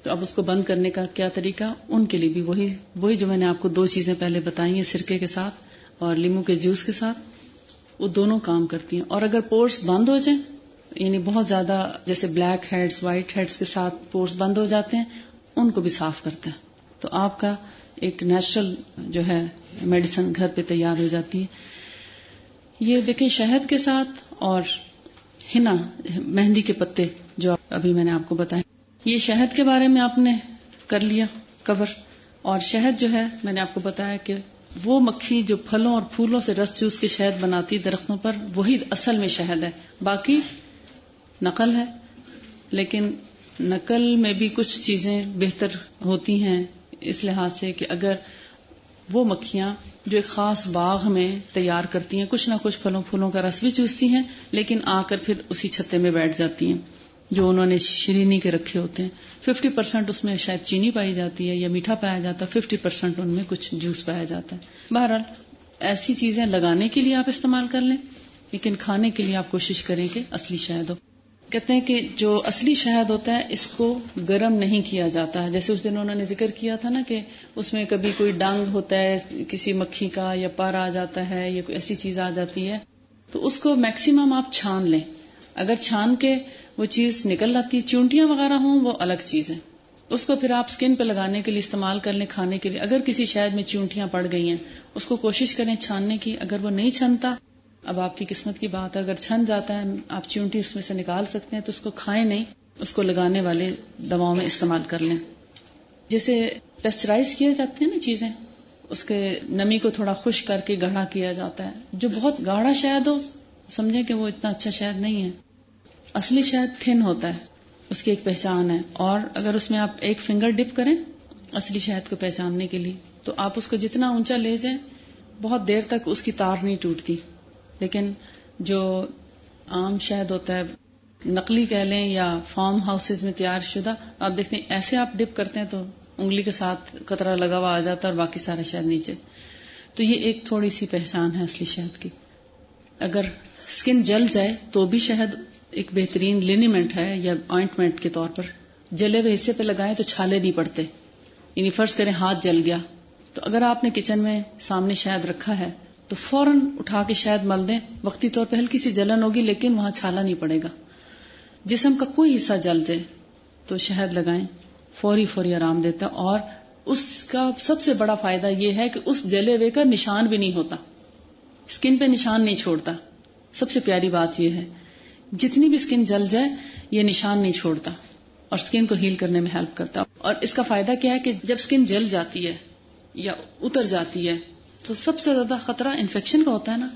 تو اب اس کو بند کرنے کا کیا طریقہ؟ ان کے لیے بھی وہی جو میں نے آپ کو 2 چیزیں پہلے بتائی ہیں، سرکے کے ساتھ اور لیمو کے جوس کے ساتھ، وہ دونوں کام کرتی ہیں. اور اگر پورس بند ہو جائیں، یعنی بہت زیادہ جیسے بلیک ہیڈز وائٹ ہیڈز کے ساتھ پورس بند ہو جاتے ہیں، ان کو بھی صاف کرتا ہے. تو آپ کا ایک نیچرل جو ہے میڈیسن گھر پہ تیار ہو جاتی ہے. یہ دیکھیں شہد کے ساتھ اور ہنا مہندی کے پتے جو ابھی میں نے آپ کو بتایا، یہ شہد کے بارے میں آپ نے کر لیا کور. اور شہد جو ہے میں نے آپ کو بتایا کہ وہ مکھی جو پھلوں اور پھولوں سے رس چوس کے شہد بناتی درختوں پر، وہی اصل میں شہد ہے. باقی نقل ہے، لیکن نقل میں بھی کچھ چیزیں بہتر ہوتی ہیں اس لحاظ سے کہ اگر وہ مکھیاں جو ایک خاص باغ میں تیار کرتی ہیں، کچھ نہ کچھ پھلوں پھولوں کا رس بھی چوستی ہیں، لیکن آ کر پھر اسی چھتے میں بیٹھ جاتی ہیں جو انہوں نے شیرینی کے رکھے ہوتے ہیں. 50% اس میں شاید چینی پائی جاتی ہے یا میٹھا پایا جاتا ہے، 50% ان میں کچھ جوس پایا جاتا ہے. بہرحال ایسی چیزیں لگانے کے لیے آپ استعمال کر لیں، لیکن کھانے کے لیے آپ کوشش کریں کہ اصلی شہد ہو. کہتے ہیں کہ جو اصلی شہد ہوتا ہے اس کو گرم نہیں کیا جاتا ہے. جیسے اس دن انہوں نے ذکر کیا تھا نا کہ اس میں کبھی کوئی ڈنگ ہوتا ہے کسی مکھی کا، یا پر آ جاتا ہے، یا کوئی ایسی چیز آ جاتی ہے، تو اس کو میکسیمم آپ چھان لیں. اگر چھان کے وہ چیز نکل آتی ہے، چونٹیاں وغیرہ ہوں وہ الگ چیز ہے، اس کو پھر آپ سکن پہ لگانے کے لیے استعمال کر لیں. کھانے کے لیے اگر کسی شہد میں چونٹیاں پڑ گئی ہیں اس کو کوشش کریں چھاننے کی. اگر وہ نہیں چھنتا، اب آپ کی قسمت کی بات ہے، اگر چھن جاتا ہے آپ چونٹی اس میں سے نکال سکتے ہیں تو اس کو کھائیں نہیں، اس کو لگانے والے دواؤں میں استعمال کر لیں. جیسے پیسچرائز کیے جاتے ہیں نا چیزیں، اس کے نمی کو تھوڑا خشک کر کے گاڑھا کیا جاتا ہے. جو بہت گاڑھا شہد ہو سمجھیں کہ وہ اتنا اچھا شہد نہیں ہے. اصلی شہد تھن ہوتا ہے، اس کی ایک پہچان ہے. اور اگر اس میں آپ ایک فنگر ڈپ کریں اصلی شہد کو پہچاننے کے لیے، تو آپ اس کو جتنا اونچا لے جائیں بہت دیر تک اس کی تار نہیں ٹوٹتی. لیکن جو عام شہد ہوتا ہے، نقلی کہہ لیں یا فارم ہاؤسز میں تیار شدہ، آپ دیکھتے ہیں ایسے آپ ڈپ کرتے ہیں تو انگلی کے ساتھ قطرہ لگا ہوا آ جاتا ہے اور باقی سارا شہد نیچے. تو یہ ایک تھوڑی سی پہچان ہے اصلی شہد کی. اگر سکن جل جائے تو بھی شہد ایک بہترین لینیمنٹ ہے یا آئنٹمنٹ کے طور پر. جلے ہوئے حصے پہ لگائیں تو چھالے نہیں پڑتے. یعنی فرض کریں ہاتھ جل گیا تو اگر آپ نے کچن میں سامنے شہد رکھا ہے تو فوراً اٹھا کے شہد مل دیں. وقتی طور پہ ہلکی سی جلن ہوگی لیکن وہاں چھالا نہیں پڑے گا. جسم کا کوئی حصہ جل جائے تو شہد لگائیں، فوری آرام دیتا. اور اس کا سب سے بڑا فائدہ یہ ہے کہ اس جلے ہوئے کا نشان بھی نہیں ہوتا، سکن پہ نشان نہیں چھوڑتا. سب سے پیاری بات یہ ہے جتنی بھی سکن جل جائے یہ نشان نہیں چھوڑتا اور سکن کو ہیل کرنے میں ہیلپ کرتا. اور اس کا فائدہ کیا ہے کہ جب سکن جل جاتی ہے یا اتر جاتی ہے تو سب سے زیادہ خطرہ انفیکشن کا ہوتا ہے نا.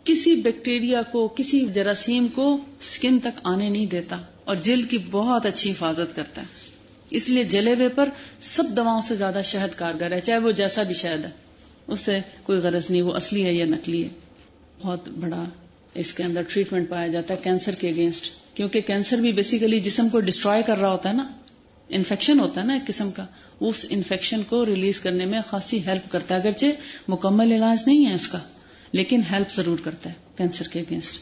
کسی بیکٹیریا کو، کسی جراثیم کو سکن تک آنے نہیں دیتا اور جلد کی بہت اچھی حفاظت کرتا ہے. اس لیے جلے ہوئے پر سب دواؤں سے زیادہ شہد کارگر ہے، چاہے وہ جیسا بھی شہد ہے، اس سے کوئی غرض نہیں وہ اصلی ہے یا نقلی ہے. بہت بڑا اس کے اندر ٹریٹمنٹ پایا جاتا ہے کینسر کے اگینسٹ، کیونکہ کینسر بھی بیسیکلی جسم کو ڈسٹرائے کر رہا ہوتا ہے نا، انفیکشن ہوتا ہے نا ایک قسم کا. اس انفیکشن کو ریلیز کرنے میں خاصی ہیلپ کرتا ہے. اگرچہ مکمل علاج نہیں ہے اس کا، لیکن ہیلپ ضرور کرتا ہے کینسر کے اگینسٹ.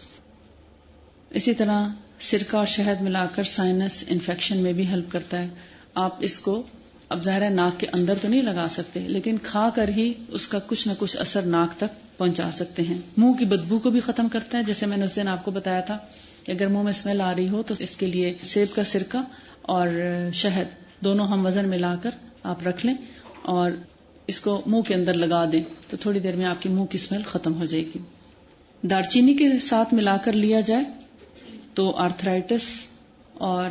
اسی طرح سرکہ اور شہد ملا کر سائنس انفیکشن میں بھی ہیلپ کرتا ہے. آپ اس کو اب ظاہر ہے ناک کے اندر تو نہیں لگا سکتے، لیکن کھا کر ہی اس کا کچھ نہ کچھ اثر ناک تک پہنچا سکتے ہیں. منہ کی بدبو کو بھی ختم کرتا ہے. جیسے میں نے اس دن آپ کو بتایا تھا کہ اگر منہ میں اسمیل آ رہی ہو تو اس کے لیے سیب کا سرکہ اور شہد دونوں ہم وزن ملا کر آپ رکھ لیں اور اس کو منہ کے اندر لگا دیں تو تھوڑی دیر میں آپ کی منہ کی اسمیل ختم ہو جائے گی. دارچینی کے ساتھ ملا کر لیا جائے تو آرتھرائٹس اور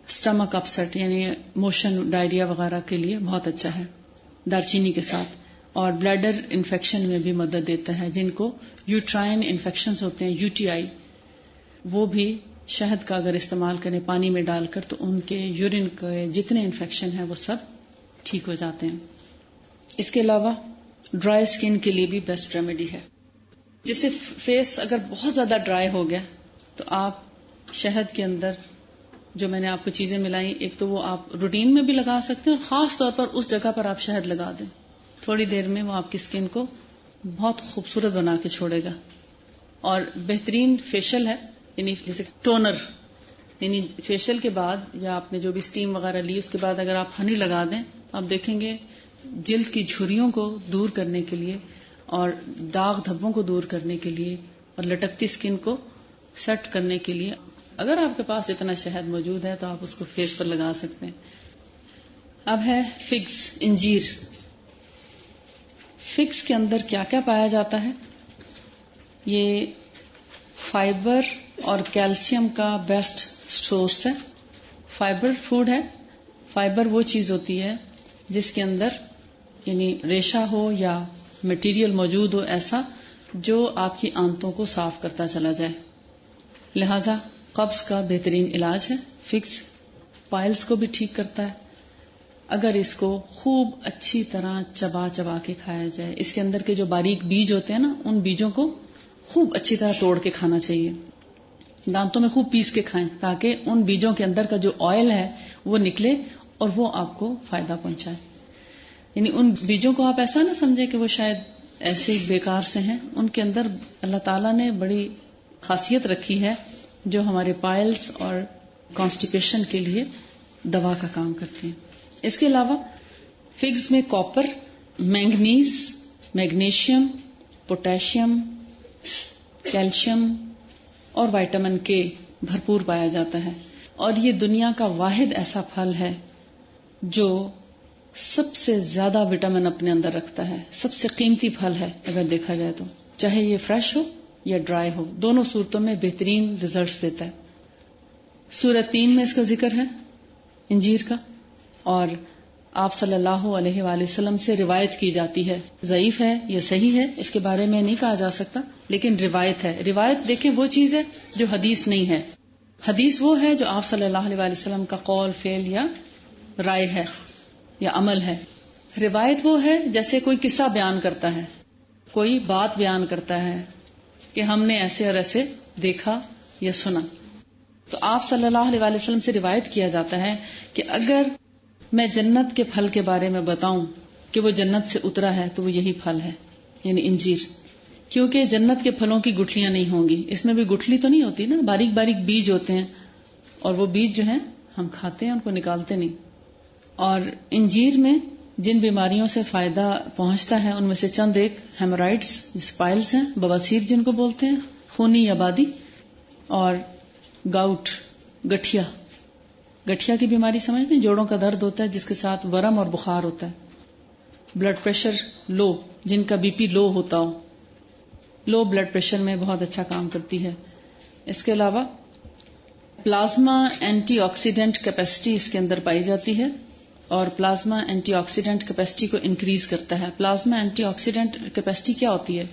سٹمک اپسٹ یعنی موشن ڈائریا وغیرہ کے لیے بہت اچھا ہے دارچینی کے ساتھ. اور بلیڈر انفیکشن میں بھی مدد دیتا ہے. جن کو یوٹرائن انفیکشنز ہوتے ہیں UTI، وہ بھی شہد کا اگر استعمال کریں پانی میں ڈال کر تو ان کے یورین کے جتنے انفیکشن ہیں وہ سب ٹھیک ہو جاتے ہیں. اس کے علاوہ ڈرائی اسکن کے لیے بھی بیسٹ ریمیڈی ہے. جیسے فیس اگر بہت زیادہ ڈرائی ہو گیا تو آپ شہد کے اندر جو میں نے آپ کو چیزیں ملائی، ایک تو وہ آپ روٹین میں بھی لگا سکتے ہیں اور خاص طور پر اس جگہ پر آپ شہد لگا دیں. تھوڑی دیر میں وہ آپ کی اسکن کو بہت خوبصورت بنا کے چھوڑے گا. اور بہترین فیشل ہے، یعنی جیسے ٹونر یعنی فیشیل کے بعد یا آپ نے جو بھی اسٹیم وغیرہ لی اس کے بعد اگر آپ ہنی لگا دیں تو آپ دیکھیں گے جلد کی جھریوں کو دور کرنے کے لیے اور داغ دھبوں کو دور کرنے کے لیے اور لٹکتی اسکن کو سیٹ کرنے کے لیے اگر آپ کے پاس اتنا شہد موجود ہے تو آپ اس کو فیس پر لگا سکتے ہیں. اب ہے فگز، انجیر. فگز کے اندر کیا کیا پایا جاتا ہے؟ یہ فائبر اور کیلشیم کا بیسٹ سورس ہے. فائبر فوڈ ہے. فائبر وہ چیز ہوتی ہے جس کے اندر یعنی ریشہ ہو یا مٹیریل موجود ہو ایسا جو آپ کی آنتوں کو صاف کرتا چلا جائے. لہذا قبض کا بہترین علاج ہے فگز. پائلز کو بھی ٹھیک کرتا ہے اگر اس کو خوب اچھی طرح چبا چبا کے کھایا جائے. اس کے اندر کے جو باریک بیج ہوتے ہیں نا ان بیجوں کو خوب اچھی طرح توڑ کے کھانا چاہیے. دانتوں میں خوب پیس کے کھائیں تاکہ ان بیجوں کے اندر کا جو آئل ہے وہ نکلے اور وہ آپ کو فائدہ پہنچائے. یعنی ان بیجوں کو آپ ایسا نہ سمجھیں کہ وہ شاید ایسے بیکار سے ہیں. ان کے اندر اللہ تعالیٰ نے بڑی خاصیت رکھی ہے جو ہمارے پائلز اور کانسٹیپیشن کے لیے دوا کا کام کرتی ہیں. اس کے علاوہ فگز میں copper, manganese, magnesium, potassium, calcium اور وائٹامن کے بھرپور پایا جاتا ہے. اور یہ دنیا کا واحد ایسا پھل ہے جو سب سے زیادہ وٹامن اپنے اندر رکھتا ہے. سب سے قیمتی پھل ہے اگر دیکھا جائے تو، چاہے یہ فریش ہو یا ڈرائی ہو، دونوں صورتوں میں بہترین ریزلٹس دیتا ہے. سورہ 3 میں اس کا ذکر ہے انجیر کا. اور آپ صلی اللہ علیہ وآلہ وسلم سے روایت کی جاتی ہے، ضعیف ہے یا صحیح ہے اس کے بارے میں نہیں کہا جا سکتا، لیکن روایت ہے. روایت دیکھیں وہ چیز ہے جو حدیث نہیں ہے. حدیث وہ ہے جو آپ صلی اللہ علیہ وآلہ وسلم کا قول، فعل یا رائے ہے یا عمل ہے. روایت وہ ہے جیسے کوئی قصہ بیان کرتا ہے، کوئی بات بیان کرتا ہے کہ ہم نے ایسے اور ایسے دیکھا یا سنا. تو آپ صلی اللہ علیہ وآلہ وسلم سے روایت کیا جاتا ہے کہ اگر میں جنت کے پھل کے بارے میں بتاؤں کہ وہ جنت سے اترا ہے تو وہ یہی پھل ہے، یعنی انجیر. کیونکہ جنت کے پھلوں کی گٹھلیاں نہیں ہوں گی. اس میں بھی گٹھلی تو نہیں ہوتی نا، باریک باریک بیج ہوتے ہیں اور وہ بیج جو ہیں ہم کھاتے ہیں، ان کو نکالتے نہیں. اور انجیر میں جن بیماریوں سے فائدہ پہنچتا ہے ان میں سے چند ایک ہیمورائڈز، اسپائلز ہیں، بواسیر جن کو بولتے ہیں، خونی آبادی، اور گاؤٹ، گٹھیا. گٹھیا کی بیماری سمجھتے ہیں، جوڑوں کا درد ہوتا ہے جس کے ساتھ ورم اور بخار ہوتا ہے. بلڈ پریشر لو، جن کا بی پی لو ہوتا ہو، لو بلڈ پریشر میں بہت اچھا کام کرتی ہے. اس کے علاوہ پلازما اینٹی آکسیڈنٹ کیپیسٹی اس کے اندر پائی جاتی ہے اور پلازما اینٹی آکسیڈنٹ کیپیسٹی کو انکریز کرتا ہے. پلازما اینٹی آکسیڈنٹ کیپیسٹی کیا ہوتی ہے؟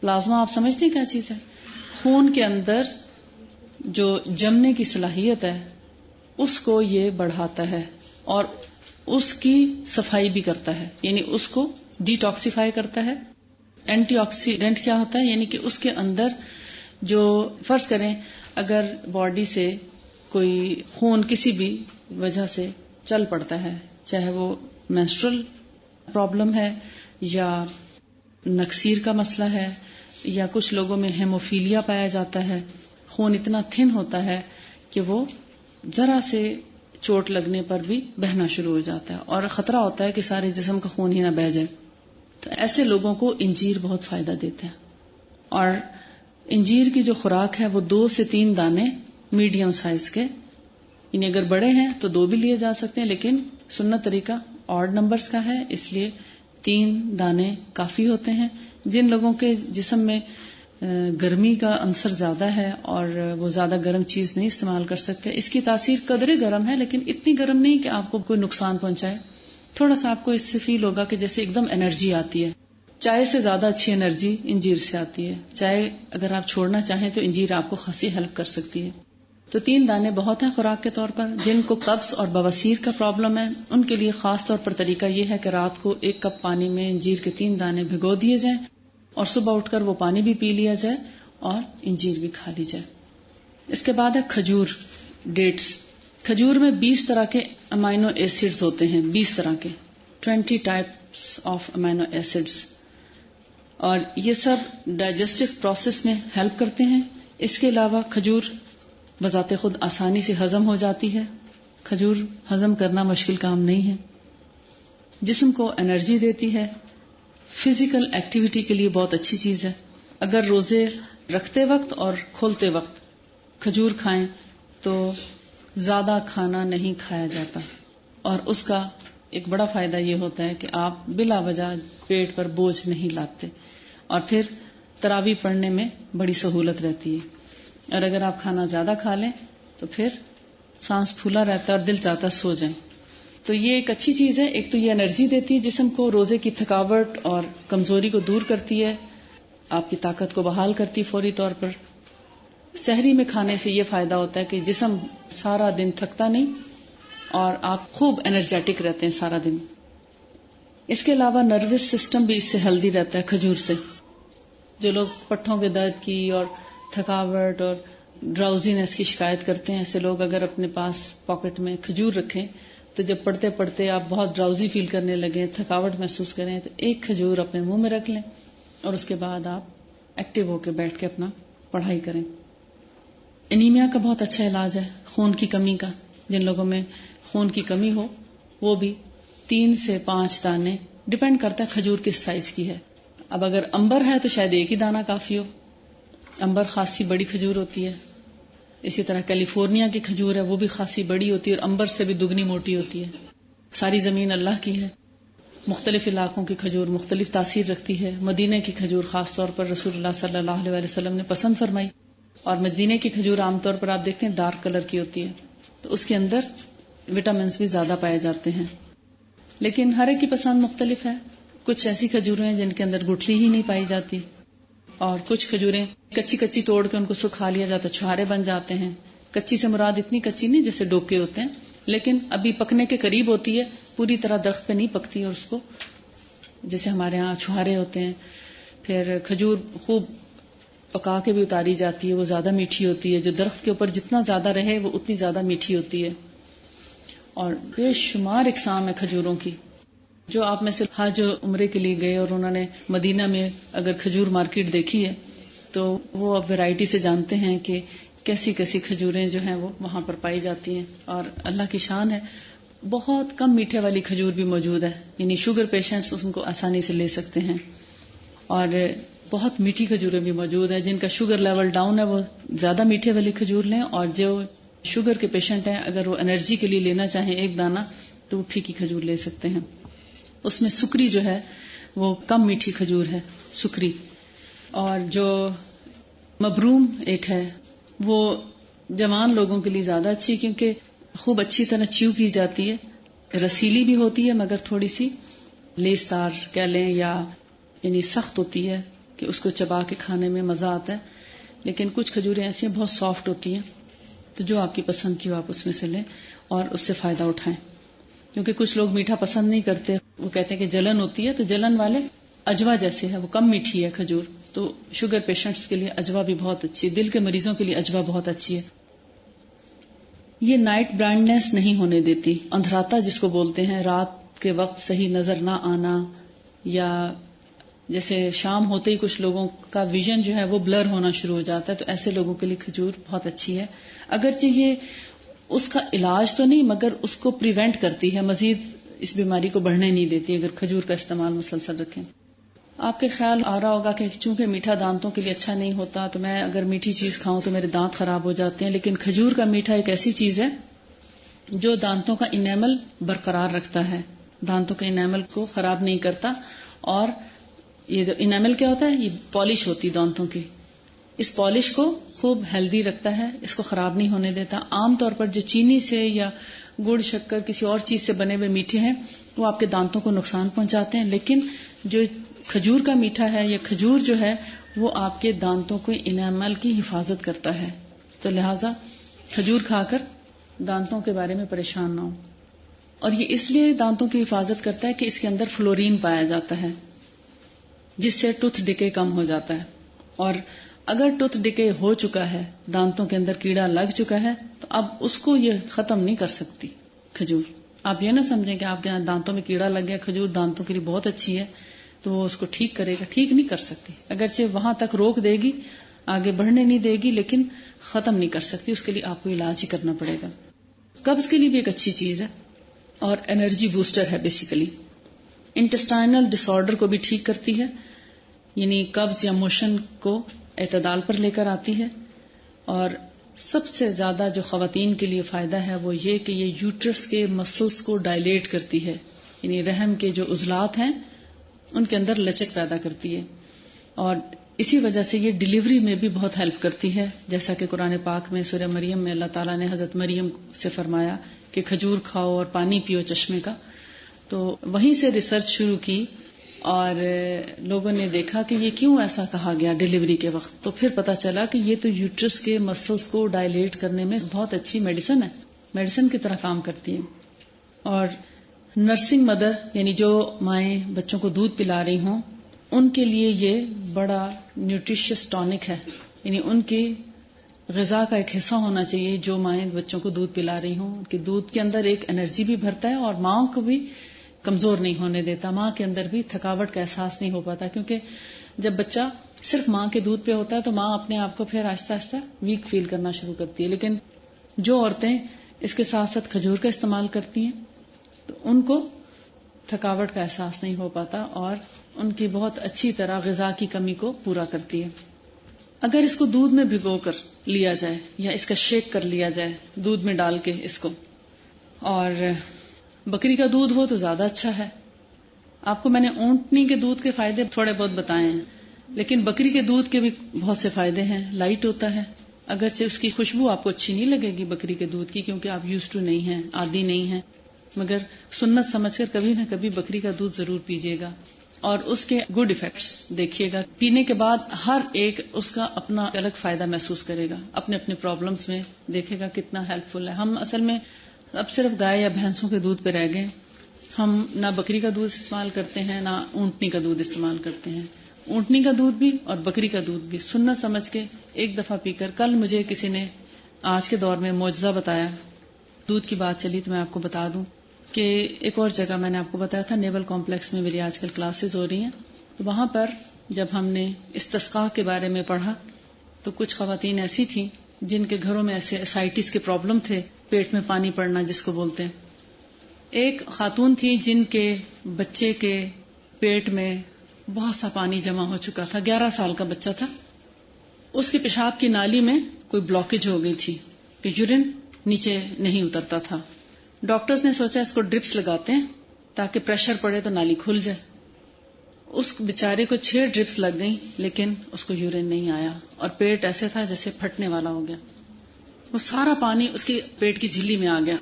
پلازما آپ سمجھتے ہیں کیا چیز ہے؟ خون کے اندر جو جمنے کی صلاحیت ہے اس کو یہ بڑھاتا ہے اور اس کی صفائی بھی کرتا ہے، یعنی اس کو ڈی ٹاکسیفائی کرتا ہے. اینٹی آکسیڈنٹ کیا ہوتا ہے؟ یعنی کہ اس کے اندر جو فرض کریں اگر باڈی سے کوئی خون کسی بھی وجہ سے چل پڑتا ہے، چاہے وہ مینسٹرل پرابلم ہے یا نکسیر کا مسئلہ ہے یا کچھ لوگوں میں ہیموفیلیا پایا جاتا ہے، خون اتنا تھن ہوتا ہے کہ وہ ذرا سے چوٹ لگنے پر بھی بہنا شروع ہو جاتا ہے اور خطرہ ہوتا ہے کہ سارے جسم کا خون ہی نہ بہہ جائے. تو ایسے لوگوں کو انجیر بہت فائدہ دیتے ہیں. اور انجیر کی جو خوراک ہے وہ 2 سے 3 دانے میڈیم سائز کے، یعنی اگر بڑے ہیں تو 2 بھی لیے جا سکتے ہیں، لیکن سنت طریقہ آڈ نمبرز کا ہے، اس لیے 3 دانے کافی ہوتے ہیں. جن لوگوں کے جسم میں گرمی کا عنصر زیادہ ہے اور وہ زیادہ گرم چیز نہیں استعمال کر سکتے، اس کی تاثیر قدرے گرم ہے لیکن اتنی گرم نہیں کہ آپ کو کوئی نقصان پہنچائے. تھوڑا سا آپ کو اس سے فیل ہوگا کہ جیسے ایک دم انرجی آتی ہے. چائے سے زیادہ اچھی انرجی انجیر سے آتی ہے. چائے اگر آپ چھوڑنا چاہیں تو انجیر آپ کو خاصی ہیلپ کر سکتی ہے. تو 3 دانے بہت ہیں خوراک کے طور پر. جن کو قبض اور بواسیر کا پرابلم ہے ان کے لیے خاص طور پر طریقہ یہ ہے کہ رات کو 1 کپ پانی میں انجیر کے 3 دانے بھگو دیے جائیں اور صبح اٹھ کر وہ پانی بھی پی لیا جائے اور انجیر بھی کھا لی جائے. اس کے بعد ہے کھجور، ڈیٹس. کھجور میں 20 طرح کے امائنو ایسڈز ہوتے ہیں، 20 طرح کے، 20 ٹائپس آف امائنو ایسڈز، اور یہ سب ڈائجسٹو پروسیس میں ہیلپ کرتے ہیں. اس کے علاوہ کھجور بذات خود آسانی سے ہضم ہو جاتی ہے. کھجور ہضم کرنا مشکل کام نہیں ہے. جسم کو انرجی دیتی ہے. فزیکل ایکٹیویٹی کے لیے بہت اچھی چیز ہے. اگر روزے رکھتے وقت اور کھولتے وقت کھجور کھائیں تو زیادہ کھانا نہیں کھایا جاتا، اور اس کا ایک بڑا فائدہ یہ ہوتا ہے کہ آپ بلا وجہ پیٹ پر بوجھ نہیں لاتے، اور پھر تراویح پڑھنے میں بڑی سہولت رہتی ہے. اور اگر آپ کھانا زیادہ کھا لیں تو پھر سانس پھولا رہتا ہے اور دل چاہتا سو جائیں. تو یہ ایک اچھی چیز ہے. ایک تو یہ انرجی دیتی ہے جسم کو، روزے کی تھکاوٹ اور کمزوری کو دور کرتی ہے، آپ کی طاقت کو بحال کرتی فوری طور پر. سحری میں کھانے سے یہ فائدہ ہوتا ہے کہ جسم سارا دن تھکتا نہیں اور آپ خوب انرجیٹک رہتے ہیں سارا دن. اس کے علاوہ نروس سسٹم بھی اس سے ہیلدی رہتا ہے کھجور سے. جو لوگ پٹھوں کے درد کی اور تھکاوٹ اور ڈراؤزینس کی شکایت کرتے ہیں، ایسے لوگ اگر اپنے پاس پاکٹ میں کھجور رکھیں تو جب پڑھتے پڑھتے آپ بہت ڈراؤزی فیل کرنے لگیں، تھکاوٹ محسوس کریں، تو ایک کھجور اپنے منہ میں رکھ لیں اور اس کے بعد آپ ایکٹیو ہو کے بیٹھ کے اپنا پڑھائی کریں. انیمیا کا بہت اچھا علاج ہے، خون کی کمی کا. جن لوگوں میں خون کی کمی ہو وہ بھی 3 سے 5 دانے، ڈپینڈ کرتا ہے کھجور کس سائز کی ہے. اب اگر امبر ہے تو شاید ایک ہی دانہ کافی ہو. امبر خاصی بڑی کھجور ہوتی ہے. اسی طرح کیلیفورنیا کی کھجور ہے، وہ بھی خاصی بڑی ہوتی ہے اور امبر سے بھی دگنی موٹی ہوتی ہے. ساری زمین اللہ کی ہے. مختلف علاقوں کی کھجور مختلف تاثیر رکھتی ہے. مدینے کی کھجور خاص طور پر رسول اللہ صلی اللہ علیہ وسلم نے پسند فرمائی، اور مدینے کی کھجور عام طور پر آپ دیکھتے ہیں ڈارک کلر کی ہوتی ہے، تو اس کے اندر وٹامنز بھی زیادہ پائے جاتے ہیں. لیکن ہر ایک کی پسند مختلف ہے. کچھ ایسی کھجوریں ہیں جن کے اندر گٹھلی ہی نہیں پائی جاتی، اور کچھ کھجوریں کچی کچی توڑ کے ان کو سکھا لیا جاتا ہے، چھہارے بن جاتے ہیں. کچی سے مراد اتنی کچی نہیں جیسے ڈوکے ہوتے ہیں، لیکن ابھی پکنے کے قریب ہوتی ہے، پوری طرح درخت پہ نہیں پکتی. اور اس کو جیسے ہمارے ہاں چھہارے ہوتے ہیں. پھر کھجور خوب پکا کے بھی اتاری جاتی ہے، وہ زیادہ میٹھی ہوتی ہے. جو درخت کے اوپر جتنا زیادہ رہے وہ اتنی زیادہ میٹھی ہوتی ہے. اور بے شمار اقسام ہے کھجوروں کی. جو آپ میں سے حج عمرے کے لیے گئے اور انہوں نے مدینہ میں اگر کھجور مارکیٹ دیکھی ہے تو وہ اب ویرائٹی سے جانتے ہیں کہ کیسی کیسی کھجوریں جو ہیں وہ وہاں پر پائی جاتی ہیں. اور اللہ کی شان ہے، بہت کم میٹھے والی کھجور بھی موجود ہے، یعنی شوگر پیشنٹس ان کو آسانی سے لے سکتے ہیں. اور بہت میٹھی کھجوریں بھی موجود ہیں. جن کا شوگر لیول ڈاؤن ہے وہ زیادہ میٹھے والی کھجور لیں، اور جو شوگر کے پیشنٹ ہیں اگر وہ انرجی کے لیے لینا چاہیں ایک دانہ تو وہ پھیکی کھجور لے سکتے ہیں. اس میں سکری جو ہے وہ کم میٹھی کھجور ہے، سکری. اور جو مبروم ایک ہے وہ جوان لوگوں کے لیے زیادہ اچھی، کیونکہ خوب اچھی طرح چیو کی جاتی ہے. رسیلی بھی ہوتی ہے مگر تھوڑی سی لیسدار کہہ لیں، یا یعنی سخت ہوتی ہے کہ اس کو چبا کے کھانے میں مزہ آتا ہے. لیکن کچھ کھجوریں ایسی ہیں بہت سافٹ ہوتی ہیں، تو جو آپ کی پسند کی ہو آپ اس میں سے لیں اور اس سے فائدہ اٹھائیں. کیونکہ کچھ لوگ میٹھا پسند نہیں کرتے، وہ کہتے ہیں کہ جلن ہوتی ہے، تو جلن والے اجوا جیسے ہے، وہ کم میٹھی ہے کھجور، تو شوگر پیشنٹس کے لیے اجوا بھی بہت اچھی ہے. دل کے مریضوں کے لیے اجوا بہت اچھی ہے. یہ نائٹ بلائنڈنس نہیں ہونے دیتی. اندھراتا جس کو بولتے ہیں، رات کے وقت صحیح نظر نہ آنا، یا جیسے شام ہوتے ہی کچھ لوگوں کا ویژن جو ہے وہ بلر ہونا شروع ہو جاتا ہے، تو ایسے لوگوں کے لیے کھجور بہت اچھی ہے. اگرچہ یہ اس کا علاج تو نہیں مگر اس کو پریونٹ کرتی ہے، مزید اس بیماری کو بڑھنے نہیں دیتی اگر کھجور کا استعمال مسلسل رکھیں. آپ کے خیال آ رہا ہوگا کہ چونکہ میٹھا دانتوں کے لیے اچھا نہیں ہوتا تو میں اگر میٹھی چیز کھاؤں تو میرے دانت خراب ہو جاتے ہیں. لیکن کھجور کا میٹھا ایک ایسی چیز ہے جو دانتوں کا انیمل برقرار رکھتا ہے، دانتوں کے انیمل کو خراب نہیں کرتا. اور یہ جو انیمل کیا ہوتا ہے، یہ پالش ہوتی دانتوں کی، اس پالش کو خوب ہیلدی رکھتا ہے، اس کو خراب نہیں ہونے دیتا. عام طور پر جو چینی سے یا گڑ شکر کسی اور چیز سے بنے ہوئے میٹھے ہیں وہ آپ کے دانتوں کو نقصان پہنچاتے ہیں، لیکن جو کھجور کا میٹھا ہے یا کھجور جو ہے وہ آپ کے دانتوں کو انیمل کی حفاظت کرتا ہے. تو لہٰذا کھجور کھا کر دانتوں کے بارے میں پریشان نہ ہو. اور یہ اس لیے دانتوں کی حفاظت کرتا ہے کہ اس کے اندر فلورین پایا جاتا ہے جس سے ٹوتھ ڈکے کم ہو جاتا ہے. اور اگر ٹوتھ ڈکے ہو چکا ہے، دانتوں کے اندر کیڑا لگ چکا ہے، تو اب اس کو یہ ختم نہیں کر سکتی کھجور. آپ یہ نہ سمجھیں کہ آپ کے دانتوں میں کیڑا لگ گیا، کھجور دانتوں کے لیے بہت اچھی ہے تو وہ اس کو ٹھیک کرے گا، ٹھیک نہیں کر سکتی. اگرچہ وہاں تک روک دے گی، آگے بڑھنے نہیں دے گی، لیکن ختم نہیں کر سکتی، اس کے لیے آپ کو علاج ہی کرنا پڑے گا. قبض کے لیے بھی ایک اچھی چیز ہے اور انرجی بوسٹر ہے بیسیکلی. انٹسٹائنل ڈس آرڈر کو بھی ٹھیک کرتی ہے، یعنی قبض یا موشن کو اعتدال پر لے کر آتی ہے. اور سب سے زیادہ جو خواتین کے لیے فائدہ ہے وہ یہ کہ یہ یوٹرس کے مسلز کو ڈائلیٹ کرتی ہے، یعنی رحم کے جو عضلات ہیں ان کے اندر لچک پیدا کرتی ہے. اور اسی وجہ سے یہ ڈیلیوری میں بھی بہت ہیلپ کرتی ہے، جیسا کہ قرآن پاک میں سورہ مریم میں اللہ تعالیٰ نے حضرت مریم سے فرمایا کہ کھجور کھاؤ اور پانی پیو چشمے کا. تو وہیں سے ریسرچ شروع کی اور لوگوں نے دیکھا کہ یہ کیوں ایسا کہا گیا ڈیلیوری کے وقت. تو پھر پتا چلا کہ یہ تو یوٹرس کے مسلز کو ڈائلیٹ کرنے میں بہت اچھی میڈیسن ہے، میڈیسن کی طرح کام کرتی ہے. اور نرسنگ مدر یعنی جو مائیں بچوں کو دودھ پلا رہی ہوں ان کے لیے یہ بڑا نیوٹریشس ٹونک ہے، یعنی ان کی غذا کا ایک حصہ ہونا چاہیے. جو مائیں بچوں کو دودھ پلا رہی ہوں ان کے دودھ کے اندر ایک انرجی بھی بھرتا ہے اور ماں کو بھی کمزور نہیں ہونے دیتا، ماں کے اندر بھی تھکاوٹ کا احساس نہیں ہو پاتا. کیونکہ جب بچہ صرف ماں کے دودھ پہ ہوتا ہے تو ماں اپنے آپ کو پھر آہستہ آہستہ ویک فیل کرنا شروع کرتی ہے. لیکن جو عورتیں اس کے ساتھ ساتھ کھجور کا استعمال کرتی ہیں تو ان کو تھکاوٹ کا احساس نہیں ہو پاتا اور ان کی بہت اچھی طرح غذا کی کمی کو پورا کرتی ہے. اگر اس کو دودھ میں بھگو کر لیا جائے یا اس کا شیک کر لیا جائے دودھ میں ڈال کے اس کو، اور بکری کا دودھ ہو تو زیادہ اچھا ہے. آپ کو میں نے اونٹنی کے دودھ کے فائدے تھوڑے بہت بتائے ہیں، لیکن بکری کے دودھ کے بھی بہت سے فائدے ہیں. لائٹ ہوتا ہے، اگرچہ اس کی خوشبو آپ کو اچھی نہیں لگے گی بکری کے دودھ کی کیونکہ آپ یوز ٹو نہیں ہیں، عادی نہیں ہیں، مگر سنت سمجھ کر کبھی نہ کبھی بکری کا دودھ ضرور پیجیے گا اور اس کے گڈ ایفیکٹس دیکھیے گا. پینے کے بعد ہر ایک اس کا اپنا الگ فائدہ محسوس کرے گا، اپنے اپنے پرابلمس میں دیکھے گا کتنا ہیلپ فل ہے. ہم اصل میں اب صرف گائے یا بھینسوں کے دودھ پہ رہ گئے. ہم نہ بکری کا دودھ استعمال کرتے ہیں نہ اونٹنی کا دودھ استعمال کرتے ہیں. اونٹنی کا دودھ بھی اور بکری کا دودھ بھی سنت سمجھ کے ایک دفعہ پی کر. کل مجھے کسی نے آج کے دور میں معجزہ بتایا، دودھ کی بات چلی تو میں آپ کو بتا دوں کہ ایک اور جگہ میں نے آپ کو بتایا تھا نیول کمپلیکس میں میری آج کل کلاسز ہو رہی ہیں، تو وہاں پر جب ہم نے استسقاء کے بارے میں پڑھا تو کچھ خواتین ایسی تھیں جن کے گھروں میں ایسے اسائٹس کے پرابلم تھے، پیٹ میں پانی پڑنا جس کو بولتے ہیں. ایک خاتون تھی جن کے بچے کے پیٹ میں بہت سا پانی جمع ہو چکا تھا، 11 سال کا بچہ تھا. اس کے پیشاب کی نالی میں کوئی بلاکیج ہو گئی تھی کہ یورین نیچے نہیں اترتا تھا. ڈاکٹرز نے سوچا اس کو ڈرپس لگاتے ہیں تاکہ پریشر پڑے تو نالی کھل جائے. اس بیچارے کو 6 ڈرپس لگ گئیں لیکن اس کو یورین نہیں آیا اور پیٹ ایسے تھا جیسے پھٹنے والا ہو گیا. وہ سارا پانی اس کے پیٹ کی جھلی میں آ گیا.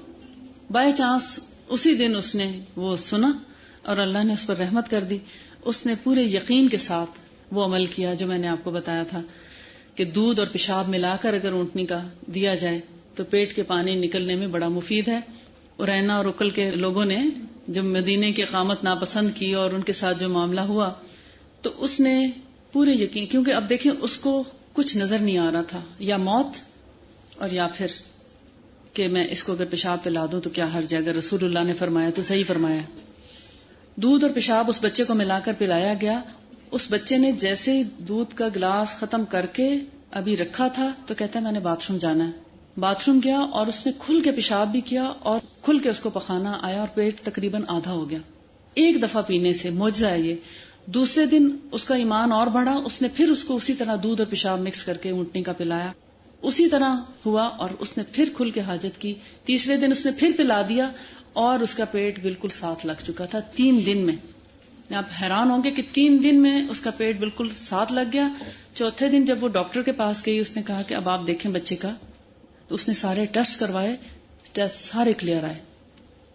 بائی چانس اسی دن اس نے وہ سنا اور اللہ نے اس پر رحمت کر دی. اس نے پورے یقین کے ساتھ وہ عمل کیا جو میں نے آپ کو بتایا تھا کہ دودھ اور پیشاب ملا کر اگر اونٹنی کا دیا جائے تو پیٹ کے پانی نکلنے میں بڑا مفید ہے. ارینا اور اکل کے لوگوں نے جب مدینے کی اقامت ناپسند کی اور ان کے ساتھ جو معاملہ ہوا تو اس نے پورے یقین، کیونکہ اب دیکھیں اس کو کچھ نظر نہیں آ رہا تھا، یا موت اور یا پھر کہ میں اس کو اگر پیشاب پلا دوں تو کیا حرج ہے، اگر رسول اللہ نے فرمایا تو صحیح فرمایا. دودھ اور پیشاب اس بچے کو ملا کر پلایا گیا. اس بچے نے جیسے ہی دودھ کا گلاس ختم کر کے ابھی رکھا تھا تو کہتا ہے میں نے باتھ روم جانا ہے. باتھ روم گیا اور اس نے کھل کے پیشاب بھی کیا اور کھل کے اس کو پخانہ آیا اور پیٹ تقریباً آدھا ہو گیا ایک دفعہ پینے سے. معجزہ ہے یہ. دوسرے دن اس کا ایمان اور بڑھا، اس نے پھر اس کو اسی طرح دودھ اور پیشاب مکس کر کے اونٹنی کا پلایا. اسی طرح ہوا اور اس نے پھر کھل کے حاجت کی. تیسرے دن اس نے پھر پلا دیا اور اس کا پیٹ بالکل ساتھ لگ چکا تھا 3 دن میں. آپ حیران ہوں گے کہ 3 دن میں اس کا پیٹ بالکل ساتھ لگ گیا. چوتھے دن جب وہ ڈاکٹر کے پاس گئی اس نے کہا کہ اب آپ دیکھیں بچے کا، تو اس نے سارے ٹیسٹ کروائے، ٹیسٹ سارے کلیئر آئے.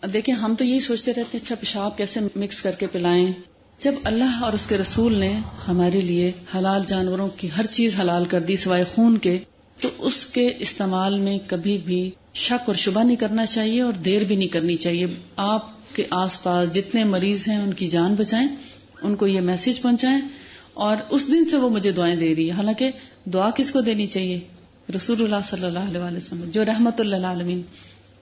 اب دیکھیں ہم تو یہی سوچتے رہتے ہیں اچھا پیشاب کیسے مکس کر کے پلائیں. جب اللہ اور اس کے رسول نے ہمارے لیے حلال جانوروں کی ہر چیز حلال کر دی سوائے خون کے، تو اس کے استعمال میں کبھی بھی شک اور شبہ نہیں کرنا چاہیے اور دیر بھی نہیں کرنی چاہیے. آپ کے آس پاس جتنے مریض ہیں ان کی جان بچائیں، ان کو یہ میسج پہنچائیں. اور اس دن سے وہ مجھے دعائیں دے رہی ہے. حالانکہ دعا کس کو دینی چاہیے؟ رسول اللہ صلی اللہ علیہ وسلم جو رحمت للعالمین.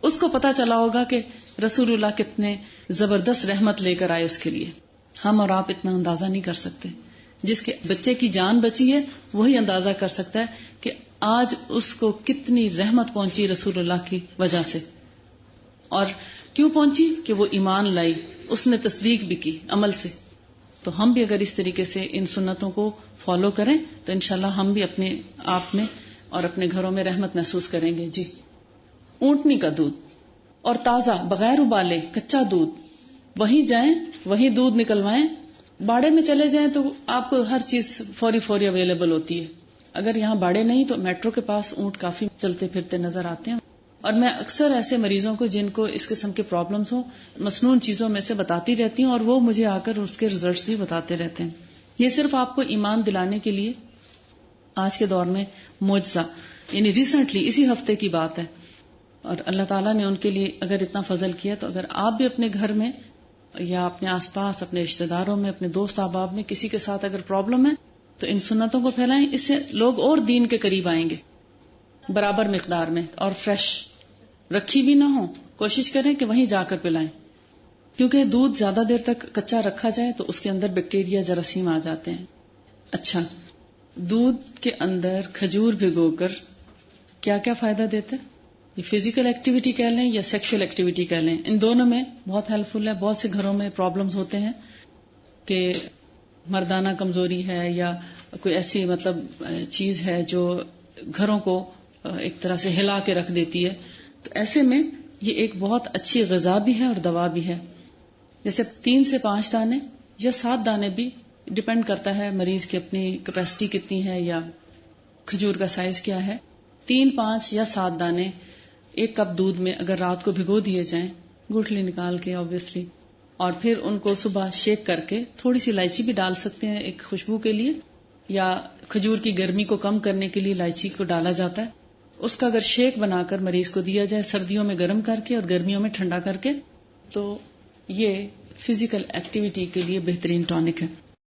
اس کو پتا چلا ہوگا کہ رسول اللہ کتنے زبردست رحمت لے کر آئے اس کے لیے. ہم اور آپ اتنا اندازہ نہیں کر سکتے. جس کے بچے کی جان بچی ہے وہی اندازہ کر سکتا ہے کہ آج اس کو کتنی رحمت پہنچی رسول اللہ کی وجہ سے. اور کیوں پہنچی؟ کہ وہ ایمان لائی، اس نے تصدیق بھی کی عمل سے. تو ہم بھی اگر اس طریقے سے ان سنتوں کو فالو کریں تو انشاءاللہ ہم بھی اپنے آپ میں اور اپنے گھروں میں رحمت محسوس کریں گے. جی، اونٹنی کا دودھ اور تازہ بغیر ابالے کچا دودھ، وہیں جائیں وہیں دودھ نکلوائیں. باڑے میں چلے جائیں تو آپ کو ہر چیز فوری اویلیبل ہوتی ہے. اگر یہاں باڑے نہیں تو میٹرو کے پاس اونٹ کافی چلتے پھرتے نظر آتے ہیں. اور میں اکثر ایسے مریضوں کو جن کو اس قسم کے پرابلمز ہوں مسنون چیزوں میں سے بتاتی رہتی ہوں، اور وہ مجھے آ کر اس کے ریزلٹس بھی بتاتے رہتے ہیں. یہ صرف آپ کو ایمان دلانے کے لیے آج کے دور میں معجزہ، یعنی ریسنٹلی اسی ہفتے کی بات ہے. اور اللہ تعالیٰ نے ان کے لیے اگر اتنا فضل کیا تو اگر آپ بھی اپنے گھر میں یا اپنے آس پاس اپنے رشتہ داروں میں اپنے دوست احباب میں کسی کے ساتھ اگر پرابلم ہے تو ان سنتوں کو پھیلائیں. اس سے لوگ اور دین کے قریب آئیں گے برابر مقدار میں، اور فریش رکھی بھی نہ ہو. کوشش کریں کہ وہیں جا کر پلائیں، کیونکہ دودھ زیادہ دیر تک کچا رکھا جائے تو اس کے اندر بیکٹیریا جراثیم آ جاتے ہیں. اچھا، دودھ کے اندر کھجور بھگو کر کیا کیا فائدہ دیتے؟ یہ فزیکل ایکٹیویٹی کہہ لیں یا سیکشل ایکٹیویٹی کہہ لیں، ان دونوں میں بہت ہیلپ فل ہے. بہت سے گھروں میں پرابلمز ہوتے ہیں کہ مردانہ کمزوری ہے یا کوئی ایسی چیز ہے جو گھروں کو ایک طرح سے ہلا کے رکھ دیتی ہے. تو ایسے میں یہ ایک بہت اچھی غذا بھی ہے اور دوا بھی ہے. جیسے 3 سے 5 دانے یا 7 دانے بھی ڈپینڈ کرتا ہے مریض کی اپنی کیپیسٹی کتنی ہے یا کھجور کا سائز کیا ہے. 3, 5 یا 7 دانے 1 کپ دودھ میں اگر رات کو بھگو دیے جائیں، گٹھلی نکال کے آبویسلی، اور پھر ان کو صبح شیک کر کے تھوڑی سی الائچی بھی ڈال سکتے ہیں ایک خوشبو کے لیے، یا کھجور کی گرمی کو کم کرنے کے لیے الائچی کو ڈالا جاتا ہے. اس کا اگر شیک بنا کر مریض کو دیا جائے سردیوں میں گرم کر کے اور گرمیوں میں ٹھنڈا کر کے، تو یہ فزیکل ایکٹیویٹی کے لیے بہترین ٹانک ہے.